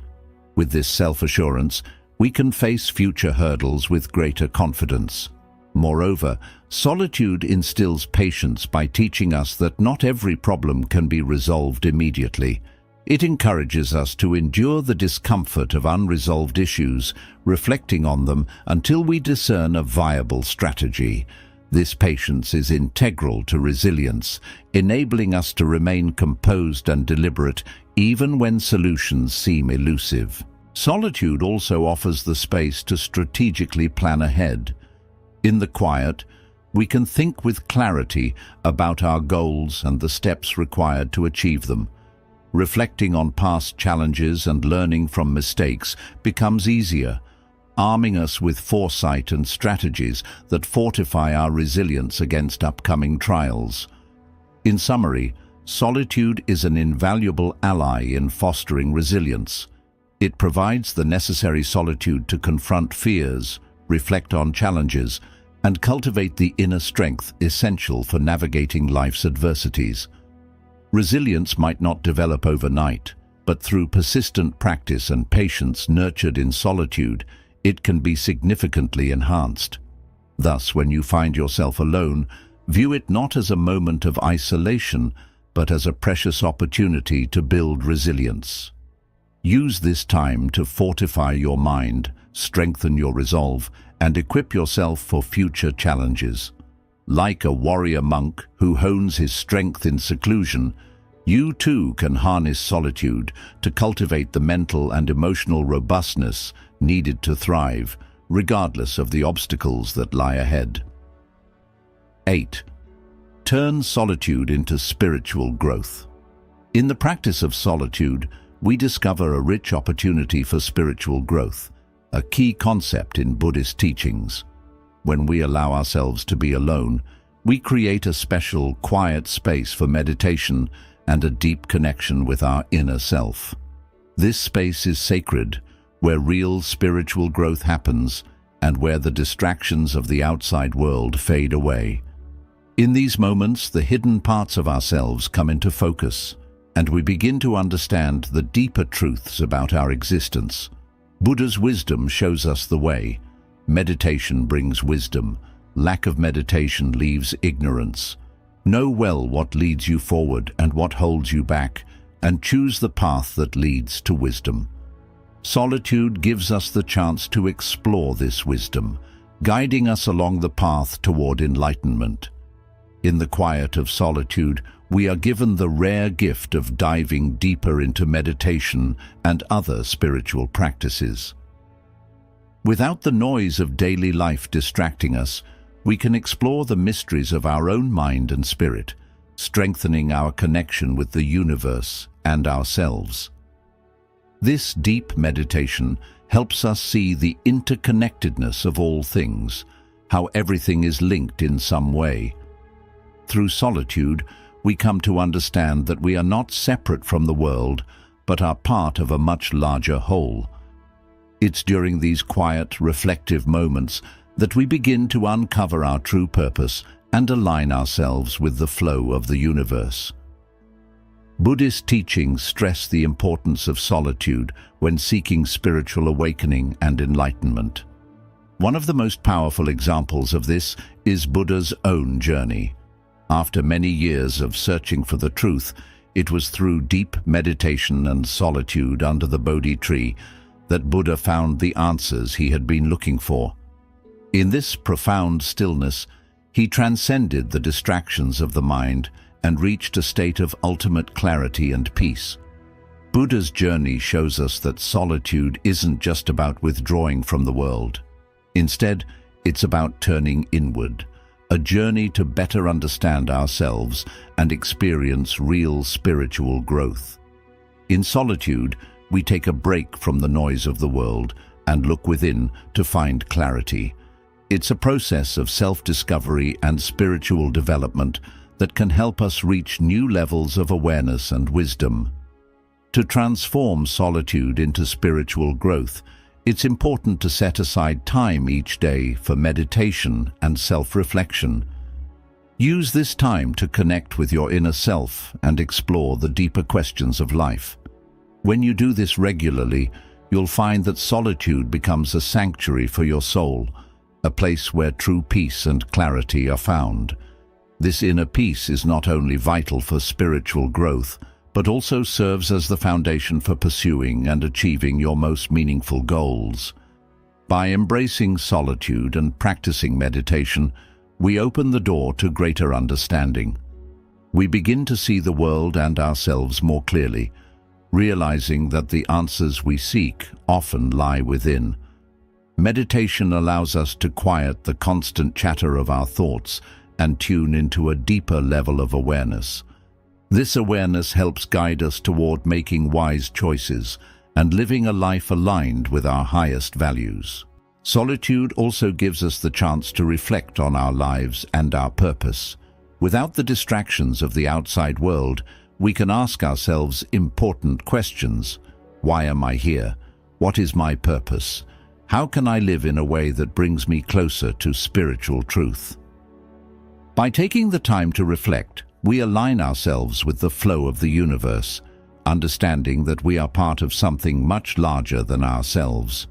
With this self-assurance, we can face future hurdles with greater confidence. Moreover, solitude instills patience by teaching us that not every problem can be resolved immediately. It encourages us to endure the discomfort of unresolved issues, reflecting on them until we discern a viable strategy. This patience is integral to resilience, enabling us to remain composed and deliberate even when solutions seem elusive. Solitude also offers the space to strategically plan ahead. In the quiet, we can think with clarity about our goals and the steps required to achieve them. Reflecting on past challenges and learning from mistakes becomes easier, arming us with foresight and strategies that fortify our resilience against upcoming trials. In summary, solitude is an invaluable ally in fostering resilience. It provides the necessary solitude to confront fears, reflect on challenges, and cultivate the inner strength essential for navigating life's adversities. Resilience might not develop overnight, but through persistent practice and patience nurtured in solitude, it can be significantly enhanced. Thus, when you find yourself alone, view it not as a moment of isolation, but as a precious opportunity to build resilience. Use this time to fortify your mind, strengthen your resolve, and equip yourself for future challenges. Like a warrior monk who hones his strength in seclusion, you too can harness solitude to cultivate the mental and emotional robustness needed to thrive, regardless of the obstacles that lie ahead. 8. Turn solitude into spiritual growth. In the practice of solitude, we discover a rich opportunity for spiritual growth, a key concept in Buddhist teachings. When we allow ourselves to be alone, we create a special, quiet space for meditation and a deep connection with our inner self. This space is sacred, where real spiritual growth happens and where the distractions of the outside world fade away. In these moments, the hidden parts of ourselves come into focus, and we begin to understand the deeper truths about our existence. Buddha's wisdom shows us the way. Meditation brings wisdom. Lack of meditation leaves ignorance. Know well what leads you forward and what holds you back, and choose the path that leads to wisdom. Solitude gives us the chance to explore this wisdom, guiding us along the path toward enlightenment. In the quiet of solitude, we are given the rare gift of diving deeper into meditation and other spiritual practices. Without the noise of daily life distracting us, we can explore the mysteries of our own mind and spirit, strengthening our connection with the universe and ourselves. This deep meditation helps us see the interconnectedness of all things, how everything is linked in some way. Through solitude, we come to understand that we are not separate from the world, but are part of a much larger whole. It's during these quiet, reflective moments that we begin to uncover our true purpose and align ourselves with the flow of the universe. Buddhist teachings stress the importance of solitude when seeking spiritual awakening and enlightenment. One of the most powerful examples of this is Buddha's own journey. After many years of searching for the truth, it was through deep meditation and solitude under the Bodhi tree that Buddha found the answers he had been looking for. In this profound stillness, he transcended the distractions of the mind and reached a state of ultimate clarity and peace. Buddha's journey shows us that solitude isn't just about withdrawing from the world. Instead, it's about turning inward, a journey to better understand ourselves and experience real spiritual growth. In solitude, we take a break from the noise of the world and look within to find clarity. It's a process of self-discovery and spiritual development that can help us reach new levels of awareness and wisdom. To transform solitude into spiritual growth, it's important to set aside time each day for meditation and self-reflection. Use this time to connect with your inner self and explore the deeper questions of life. When you do this regularly, you'll find that solitude becomes a sanctuary for your soul, a place where true peace and clarity are found. This inner peace is not only vital for spiritual growth, but also serves as the foundation for pursuing and achieving your most meaningful goals. By embracing solitude and practicing meditation, we open the door to greater understanding. We begin to see the world and ourselves more clearly, realizing that the answers we seek often lie within. Meditation allows us to quiet the constant chatter of our thoughts and tune into a deeper level of awareness. This awareness helps guide us toward making wise choices and living a life aligned with our highest values. Solitude also gives us the chance to reflect on our lives and our purpose. Without the distractions of the outside world, we can ask ourselves important questions. Why am I here? What is my purpose? How can I live in a way that brings me closer to spiritual truth? By taking the time to reflect, we align ourselves with the flow of the universe, understanding that we are part of something much larger than ourselves.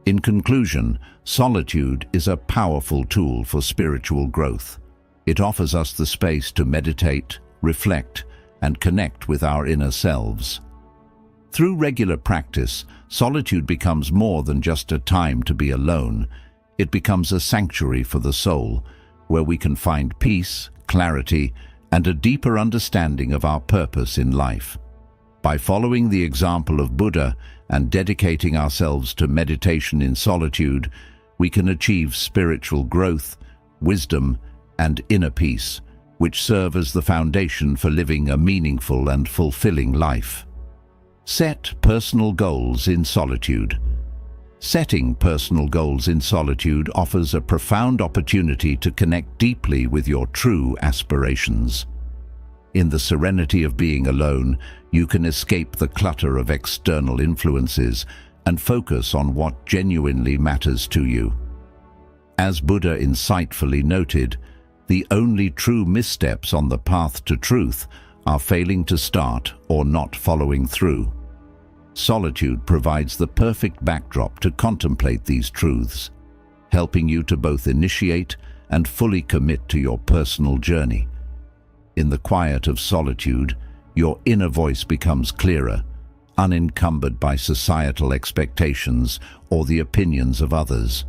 In conclusion, solitude is a powerful tool for spiritual growth. It offers us the space to meditate, reflect, and connect with our inner selves. Through regular practice, solitude becomes more than just a time to be alone. It becomes a sanctuary for the soul, where we can find peace, clarity, and a deeper understanding of our purpose in life. By following the example of Buddha and dedicating ourselves to meditation in solitude, we can achieve spiritual growth, wisdom, and inner peace, which serve as the foundation for living a meaningful and fulfilling life. Set personal goals in solitude. Setting personal goals in solitude offers a profound opportunity to connect deeply with your true aspirations. In the serenity of being alone, you can escape the clutter of external influences and focus on what genuinely matters to you. As Buddha insightfully noted, the only true missteps on the path to truth are failing to start or not following through. Solitude provides the perfect backdrop to contemplate these truths, helping you to both initiate and fully commit to your personal journey. In the quiet of solitude, your inner voice becomes clearer, unencumbered by societal expectations or the opinions of others.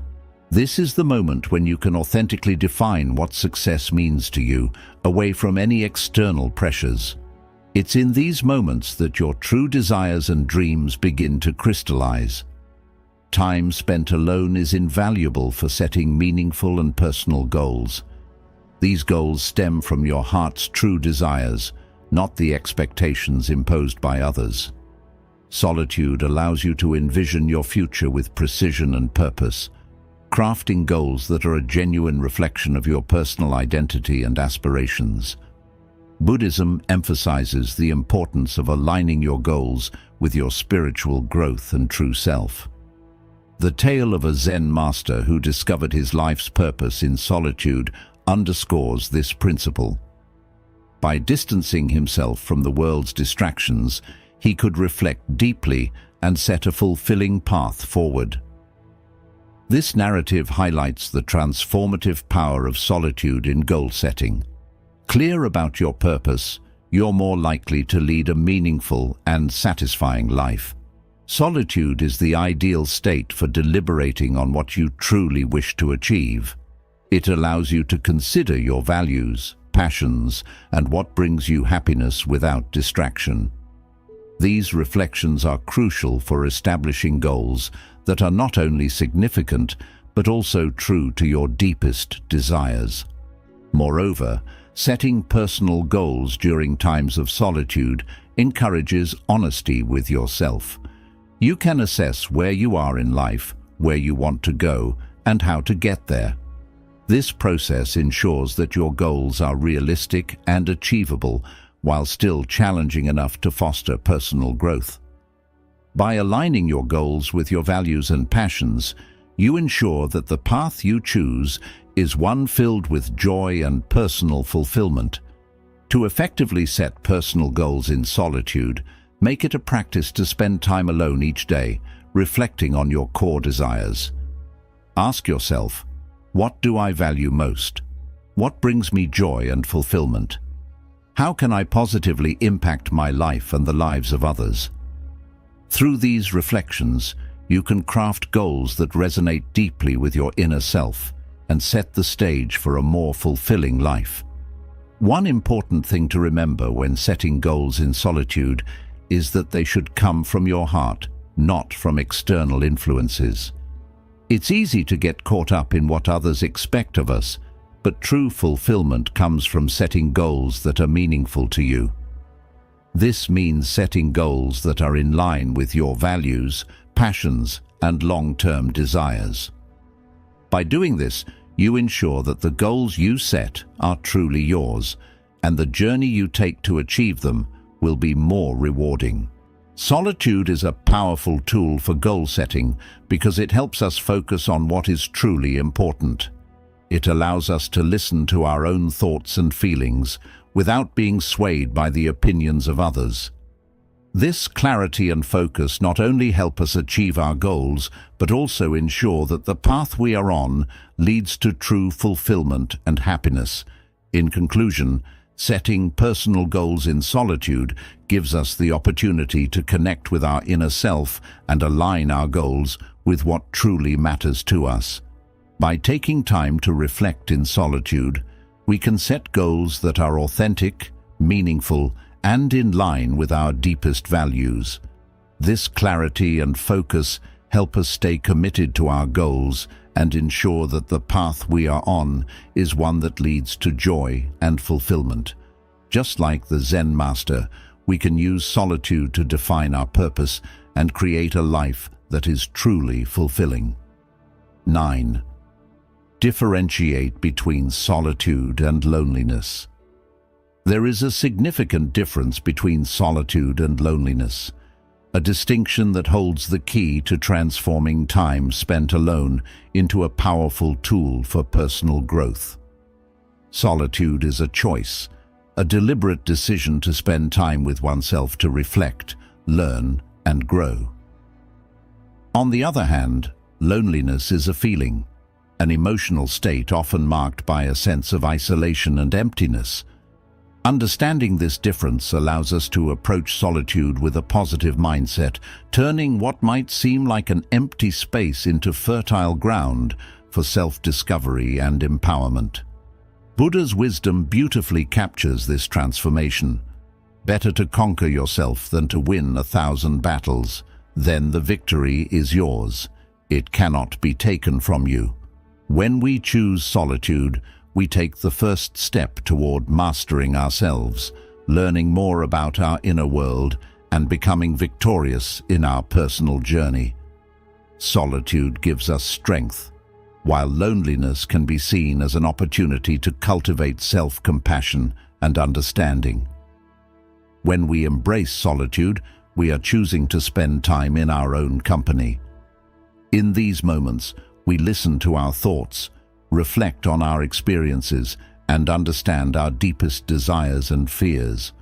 This is the moment when you can authentically define what success means to you, away from any external pressures. It's in these moments that your true desires and dreams begin to crystallize. Time spent alone is invaluable for setting meaningful and personal goals. These goals stem from your heart's true desires, not the expectations imposed by others. Solitude allows you to envision your future with precision and purpose, crafting goals that are a genuine reflection of your personal identity and aspirations. Buddhism emphasizes the importance of aligning your goals with your spiritual growth and true self. The tale of a Zen master who discovered his life's purpose in solitude underscores this principle. By distancing himself from the world's distractions, he could reflect deeply and set a fulfilling path forward. This narrative highlights the transformative power of solitude in goal setting. Clear about your purpose, you're more likely to lead a meaningful and satisfying life. Solitude is the ideal state for deliberating on what you truly wish to achieve. It allows you to consider your values, passions, and what brings you happiness without distraction. These reflections are crucial for establishing goals that are not only significant, but also true to your deepest desires. Moreover, setting personal goals during times of solitude encourages honesty with yourself. You can assess where you are in life, where you want to go, and how to get there. This process ensures that your goals are realistic and achievable, while still challenging enough to foster personal growth. By aligning your goals with your values and passions, you ensure that the path you choose is one filled with joy and personal fulfillment. To effectively set personal goals in solitude, make it a practice to spend time alone each day, reflecting on your core desires. Ask yourself, what do I value most? What brings me joy and fulfillment? How can I positively impact my life and the lives of others? Through these reflections, you can craft goals that resonate deeply with your inner self and set the stage for a more fulfilling life. One important thing to remember when setting goals in solitude is that they should come from your heart, not from external influences. It's easy to get caught up in what others expect of us, but true fulfillment comes from setting goals that are meaningful to you. This means setting goals that are in line with your values, passions, and long-term desires. By doing this, you ensure that the goals you set are truly yours, and the journey you take to achieve them will be more rewarding. Solitude is a powerful tool for goal setting because it helps us focus on what is truly important. It allows us to listen to our own thoughts and feelings without being swayed by the opinions of others. This clarity and focus not only help us achieve our goals, but also ensure that the path we are on leads to true fulfillment and happiness. In conclusion, setting personal goals in solitude gives us the opportunity to connect with our inner self and align our goals with what truly matters to us. By taking time to reflect in solitude, we can set goals that are authentic, meaningful, and in line with our deepest values. This clarity and focus help us stay committed to our goals and ensure that the path we are on is one that leads to joy and fulfillment. Just like the Zen master, we can use solitude to define our purpose and create a life that is truly fulfilling. 9. Differentiate between solitude and loneliness. There is a significant difference between solitude and loneliness, a distinction that holds the key to transforming time spent alone into a powerful tool for personal growth. Solitude is a choice, a deliberate decision to spend time with oneself to reflect, learn, and grow. On the other hand, loneliness is a feeling, an emotional state often marked by a sense of isolation and emptiness. Understanding this difference allows us to approach solitude with a positive mindset, turning what might seem like an empty space into fertile ground for self-discovery and empowerment. Buddha's wisdom beautifully captures this transformation. Better to conquer yourself than to win 1,000 battles. Then the victory is yours. It cannot be taken from you. When we choose solitude, we take the first step toward mastering ourselves, learning more about our inner world, and becoming victorious in our personal journey. Solitude gives us strength, while loneliness can be seen as an opportunity to cultivate self-compassion and understanding. When we embrace solitude, we are choosing to spend time in our own company. In these moments, we listen to our thoughts, reflect on our experiences, and understand our deepest desires and fears.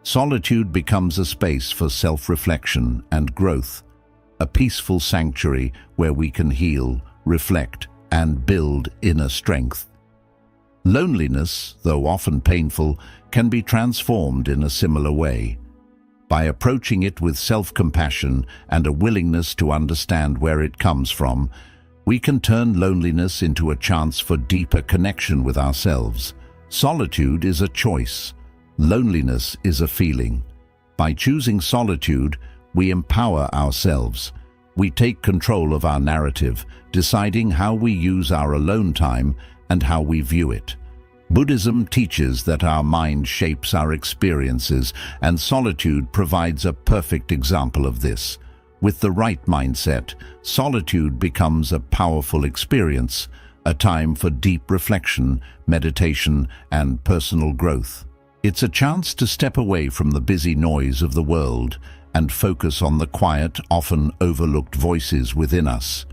Solitude becomes a space for self-reflection and growth, a peaceful sanctuary where we can heal, reflect, and build inner strength. Loneliness, though often painful, can be transformed in a similar way. By approaching it with self-compassion and a willingness to understand where it comes from, we can turn loneliness into a chance for deeper connection with ourselves. Solitude is a choice. Loneliness is a feeling. By choosing solitude, we empower ourselves. We take control of our narrative, deciding how we use our alone time and how we view it. Buddhism teaches that our mind shapes our experiences, and solitude provides a perfect example of this. With the right mindset, solitude becomes a powerful experience, a time for deep reflection, meditation, and personal growth. It's a chance to step away from the busy noise of the world and focus on the quiet, often overlooked voices within us.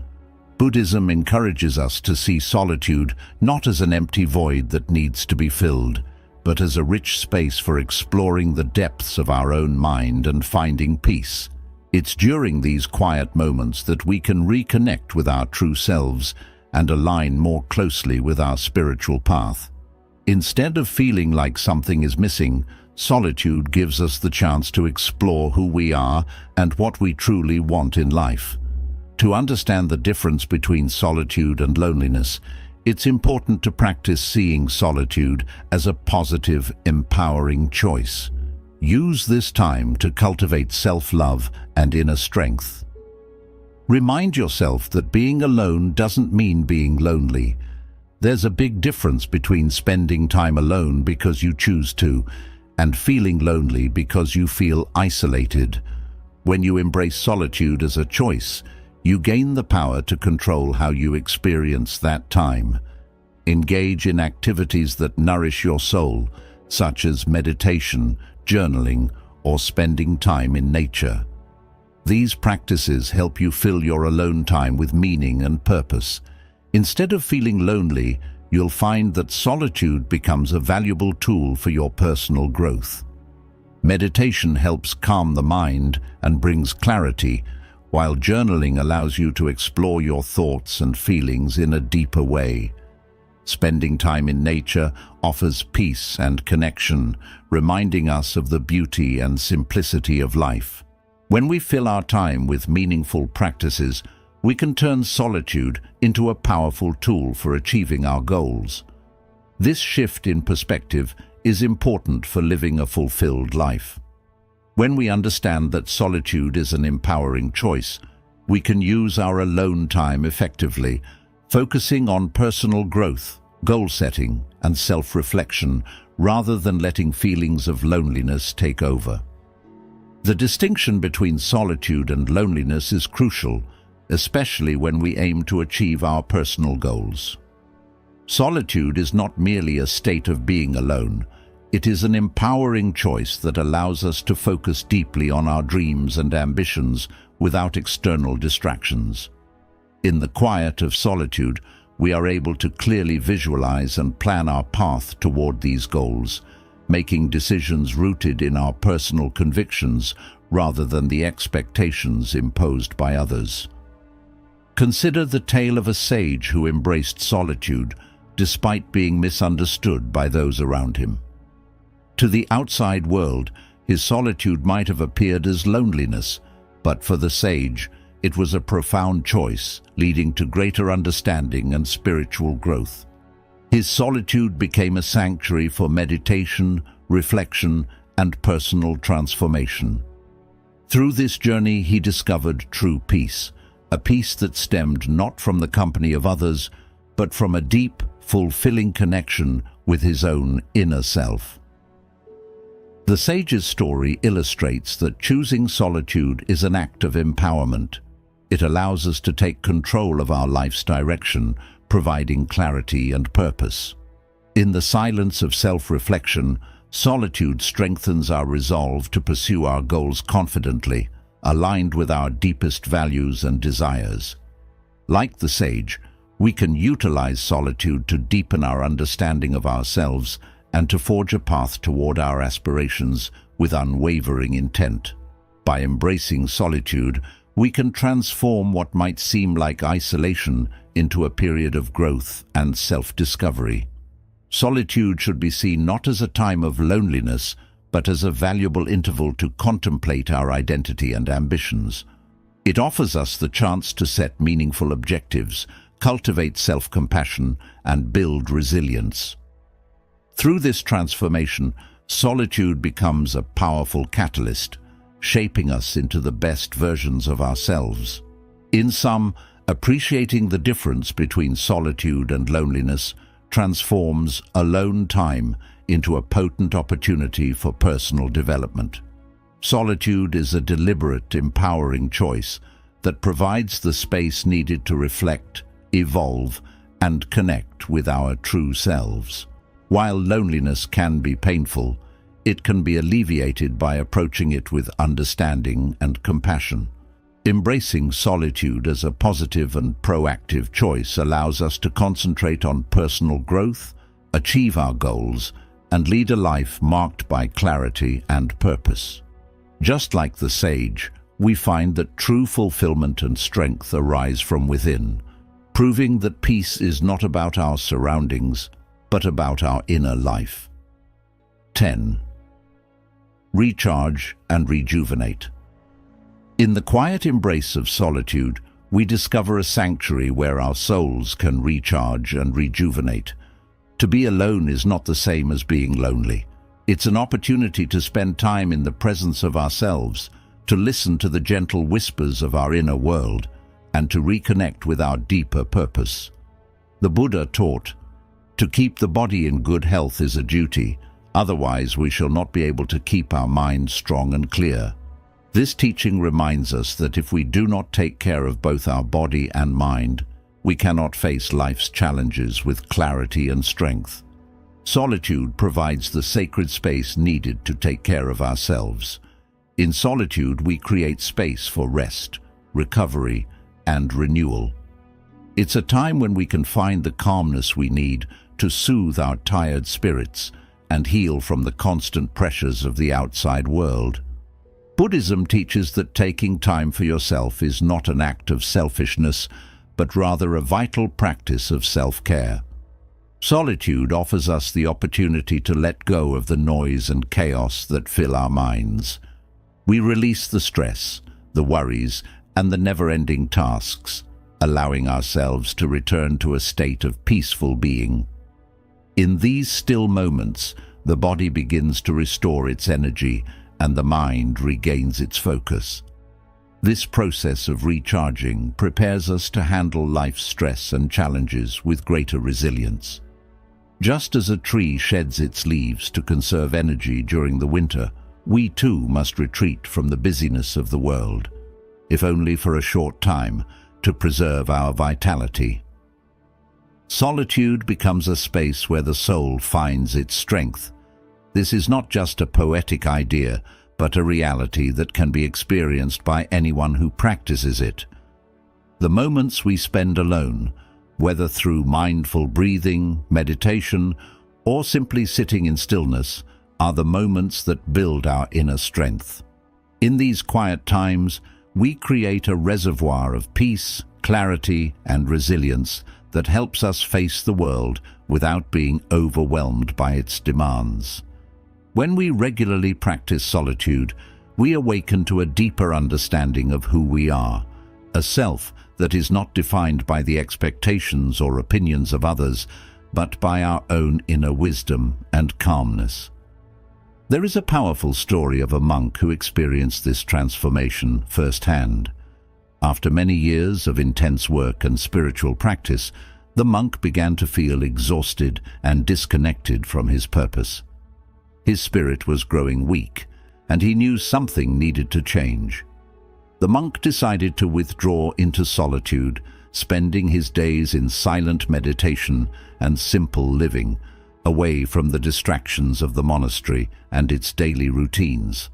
Buddhism encourages us to see solitude not as an empty void that needs to be filled, but as a rich space for exploring the depths of our own mind and finding peace. It's during these quiet moments that we can reconnect with our true selves and align more closely with our spiritual path. Instead of feeling like something is missing, solitude gives us the chance to explore who we are and what we truly want in life. To understand the difference between solitude and loneliness, it's important to practice seeing solitude as a positive, empowering choice. Use this time to cultivate self-love and inner strength. Remind yourself that being alone doesn't mean being lonely. There's a big difference between spending time alone because you choose to, and feeling lonely because you feel isolated. When you embrace solitude as a choice, you gain the power to control how you experience that time. Engage in activities that nourish your soul, such as meditation, journaling, or spending time in nature. These practices help you fill your alone time with meaning and purpose. Instead of feeling lonely, you'll find that solitude becomes a valuable tool for your personal growth. Meditation helps calm the mind and brings clarity, while journaling allows you to explore your thoughts and feelings in a deeper way. Spending time in nature offers peace and connection, reminding us of the beauty and simplicity of life. When we fill our time with meaningful practices, we can turn solitude into a powerful tool for achieving our goals. This shift in perspective is important for living a fulfilled life. When we understand that solitude is an empowering choice, we can use our alone time effectively, focusing on personal growth, goal setting, and self-reflection, rather than letting feelings of loneliness take over. The distinction between solitude and loneliness is crucial, especially when we aim to achieve our personal goals. Solitude is not merely a state of being alone. It is an empowering choice that allows us to focus deeply on our dreams and ambitions without external distractions. In the quiet of solitude, we are able to clearly visualize and plan our path toward these goals, making decisions rooted in our personal convictions rather than the expectations imposed by others. Consider the tale of a sage who embraced solitude despite being misunderstood by those around him. To the outside world, his solitude might have appeared as loneliness, but for the sage, it was a profound choice, leading to greater understanding and spiritual growth. His solitude became a sanctuary for meditation, reflection, and personal transformation. Through this journey, he discovered true peace, a peace that stemmed not from the company of others, but from a deep, fulfilling connection with his own inner self. The sage's story illustrates that choosing solitude is an act of empowerment. It allows us to take control of our life's direction, providing clarity and purpose. In the silence of self-reflection, solitude strengthens our resolve to pursue our goals confidently, aligned with our deepest values and desires. Like the sage, we can utilize solitude to deepen our understanding of ourselves and to forge a path toward our aspirations with unwavering intent. By embracing solitude, we can transform what might seem like isolation into a period of growth and self-discovery. Solitude should be seen not as a time of loneliness, but as a valuable interval to contemplate our identity and ambitions. It offers us the chance to set meaningful objectives, cultivate self-compassion, and build resilience. Through this transformation, solitude becomes a powerful catalyst, shaping us into the best versions of ourselves. In sum, appreciating the difference between solitude and loneliness transforms alone time into a potent opportunity for personal development. Solitude is a deliberate, empowering choice that provides the space needed to reflect, evolve, and connect with our true selves. While loneliness can be painful, it can be alleviated by approaching it with understanding and compassion. Embracing solitude as a positive and proactive choice allows us to concentrate on personal growth, achieve our goals, and lead a life marked by clarity and purpose. Just like the sage, we find that true fulfillment and strength arise from within, proving that peace is not about our surroundings, but about our inner life. 10. Recharge and rejuvenate. In the quiet embrace of solitude, we discover a sanctuary where our souls can recharge and rejuvenate. To be alone is not the same as being lonely. It's an opportunity to spend time in the presence of ourselves, to listen to the gentle whispers of our inner world, and to reconnect with our deeper purpose. The Buddha taught, "To keep the body in good health is a duty, otherwise we shall not be able to keep our minds strong and clear." This teaching reminds us that if we do not take care of both our body and mind, we cannot face life's challenges with clarity and strength. Solitude provides the sacred space needed to take care of ourselves. In solitude, we create space for rest, recovery, and renewal. It's a time when we can find the calmness we need to soothe our tired spirits and heal from the constant pressures of the outside world. Buddhism teaches that taking time for yourself is not an act of selfishness, but rather a vital practice of self-care. Solitude offers us the opportunity to let go of the noise and chaos that fill our minds. We release the stress, the worries, and the never-ending tasks, allowing ourselves to return to a state of peaceful being. In these still moments, the body begins to restore its energy and the mind regains its focus. This process of recharging prepares us to handle life's stress and challenges with greater resilience. Just as a tree sheds its leaves to conserve energy during the winter, we too must retreat from the busyness of the world, if only for a short time, to preserve our vitality. Solitude becomes a space where the soul finds its strength. This is not just a poetic idea, but a reality that can be experienced by anyone who practices it. The moments we spend alone, whether through mindful breathing, meditation, or simply sitting in stillness, are the moments that build our inner strength. In these quiet times, we create a reservoir of peace, clarity, and resilience that helps us face the world without being overwhelmed by its demands. When we regularly practice solitude, we awaken to a deeper understanding of who we are, a self that is not defined by the expectations or opinions of others, but by our own inner wisdom and calmness. There is a powerful story of a monk who experienced this transformation firsthand. After many years of intense work and spiritual practice, the monk began to feel exhausted and disconnected from his purpose. His spirit was growing weak, and he knew something needed to change. The monk decided to withdraw into solitude, spending his days in silent meditation and simple living, away from the distractions of the monastery and its daily routines.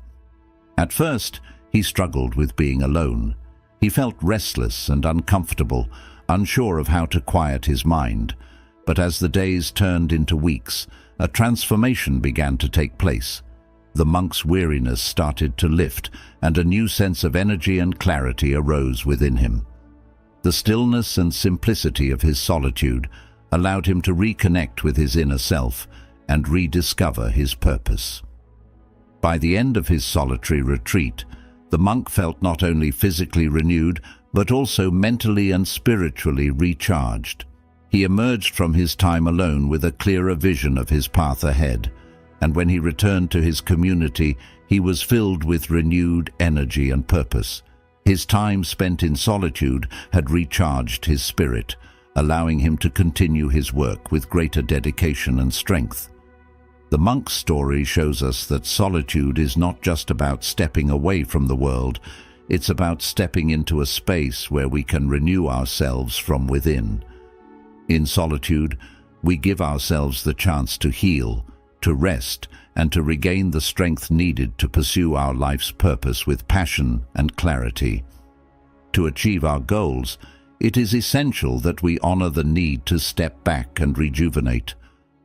At first, he struggled with being alone. He felt restless and uncomfortable, unsure of how to quiet his mind. But as the days turned into weeks, a transformation began to take place. The monk's weariness started to lift, and a new sense of energy and clarity arose within him. The stillness and simplicity of his solitude allowed him to reconnect with his inner self and rediscover his purpose. By the end of his solitary retreat, the monk felt not only physically renewed, but also mentally and spiritually recharged. He emerged from his time alone with a clearer vision of his path ahead, and when he returned to his community, he was filled with renewed energy and purpose. His time spent in solitude had recharged his spirit, allowing him to continue his work with greater dedication and strength. The monk's story shows us that solitude is not just about stepping away from the world, it's about stepping into a space where we can renew ourselves from within. In solitude, we give ourselves the chance to heal, to rest, and to regain the strength needed to pursue our life's purpose with passion and clarity. To achieve our goals, it is essential that we honor the need to step back and rejuvenate.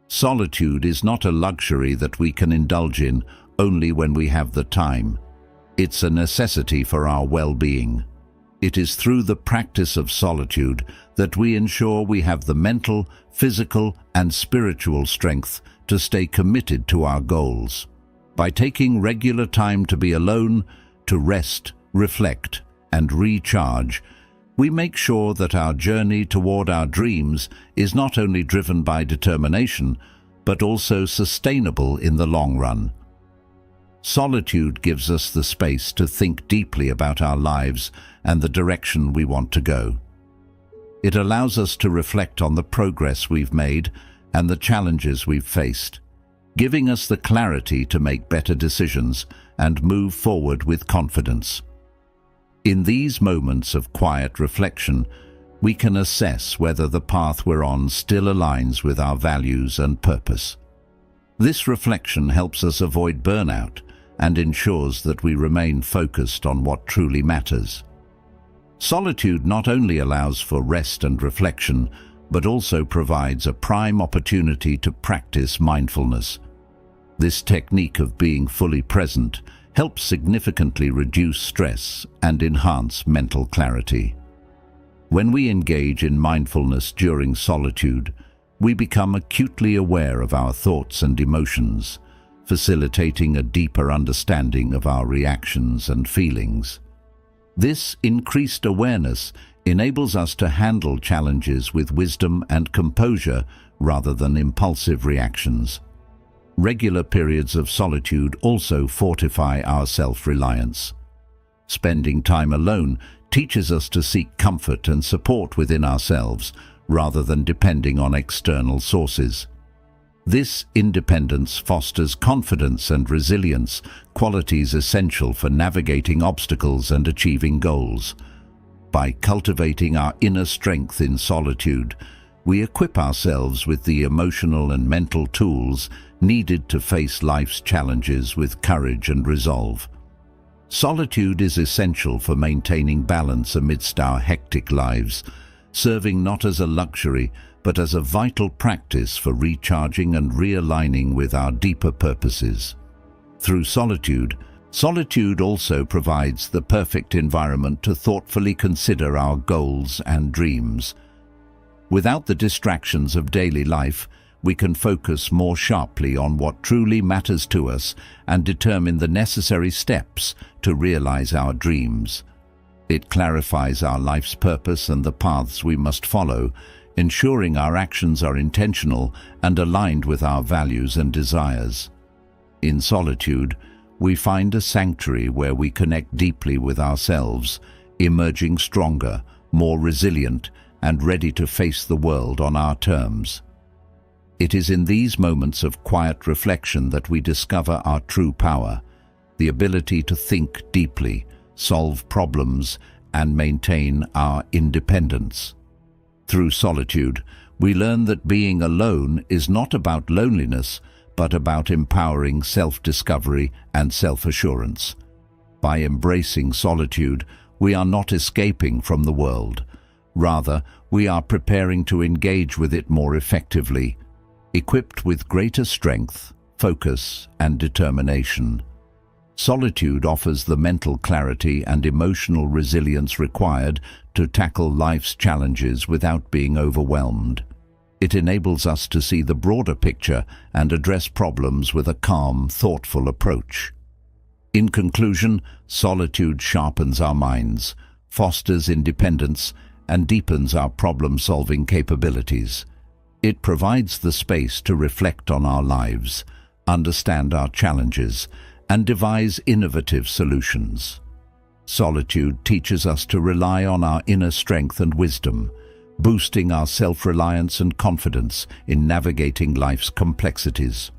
Solitude is not a luxury that we can indulge in only when we have the time. It's a necessity for our well-being. It is through the practice of solitude that we ensure we have the mental, physical, and spiritual strength to stay committed to our goals. By taking regular time to be alone, to rest, reflect, and recharge, we make sure that our journey toward our dreams is not only driven by determination, but also sustainable in the long run. Solitude gives us the space to think deeply about our lives and the direction we want to go. It allows us to reflect on the progress we've made and the challenges we've faced, giving us the clarity to make better decisions and move forward with confidence. In these moments of quiet reflection, we can assess whether the path we're on still aligns with our values and purpose. This reflection helps us avoid burnout and ensures that we remain focused on what truly matters. Solitude not only allows for rest and reflection, but also provides a prime opportunity to practice mindfulness. This technique of being fully present helps significantly reduce stress and enhance mental clarity. When we engage in mindfulness during solitude, we become acutely aware of our thoughts and emotions, facilitating a deeper understanding of our reactions and feelings. This increased awareness enables us to handle challenges with wisdom and composure rather than impulsive reactions. Regular periods of solitude also fortify our self-reliance. Spending time alone teaches us to seek comfort and support within ourselves rather than depending on external sources. This independence fosters confidence and resilience, qualities essential for navigating obstacles and achieving goals. By cultivating our inner strength in solitude, we equip ourselves with the emotional and mental tools needed to face life's challenges with courage and resolve. Solitude is essential for maintaining balance amidst our hectic lives, serving not as a luxury, but as a vital practice for recharging and realigning with our deeper purposes. Through solitude also provides the perfect environment to thoughtfully consider our goals and dreams. Without the distractions of daily life, we can focus more sharply on what truly matters to us and determine the necessary steps to realize our dreams. It clarifies our life's purpose and the paths we must follow, ensuring our actions are intentional and aligned with our values and desires. In solitude, we find a sanctuary where we connect deeply with ourselves, emerging stronger, more resilient, and ready to face the world on our terms. It is in these moments of quiet reflection that we discover our true power, the ability to think deeply, solve problems, and maintain our independence. Through solitude, we learn that being alone is not about loneliness, but about empowering self-discovery and self-assurance. By embracing solitude, we are not escaping from the world. Rather, we are preparing to engage with it more effectively, equipped with greater strength, focus, and determination. Solitude offers the mental clarity and emotional resilience required to tackle life's challenges without being overwhelmed. It enables us to see the broader picture and address problems with a calm, thoughtful approach. In conclusion, solitude sharpens our minds, fosters independence, and deepens our problem-solving capabilities. It provides the space to reflect on our lives, understand our challenges, and devise innovative solutions. Solitude teaches us to rely on our inner strength and wisdom, boosting our self-reliance and confidence in navigating life's complexities.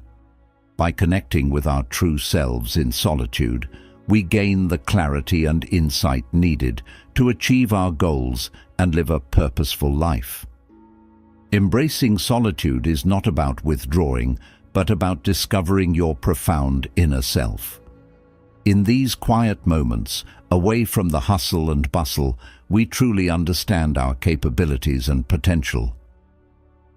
By connecting with our true selves in solitude, we gain the clarity and insight needed to achieve our goals and live a purposeful life. Embracing solitude is not about withdrawing, but about discovering your profound inner self. In these quiet moments, away from the hustle and bustle, we truly understand our capabilities and potential.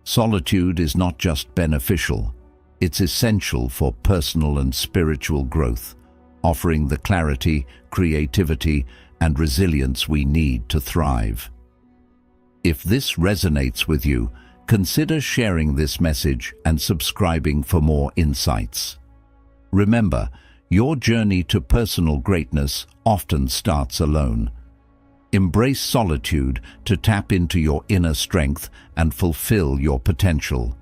Solitude is not just beneficial, it's essential for personal and spiritual growth, offering the clarity, creativity, and resilience we need to thrive. If this resonates with you, consider sharing this message and subscribing for more insights. Remember, your journey to personal greatness often starts alone. Embrace solitude to tap into your inner strength and fulfill your potential.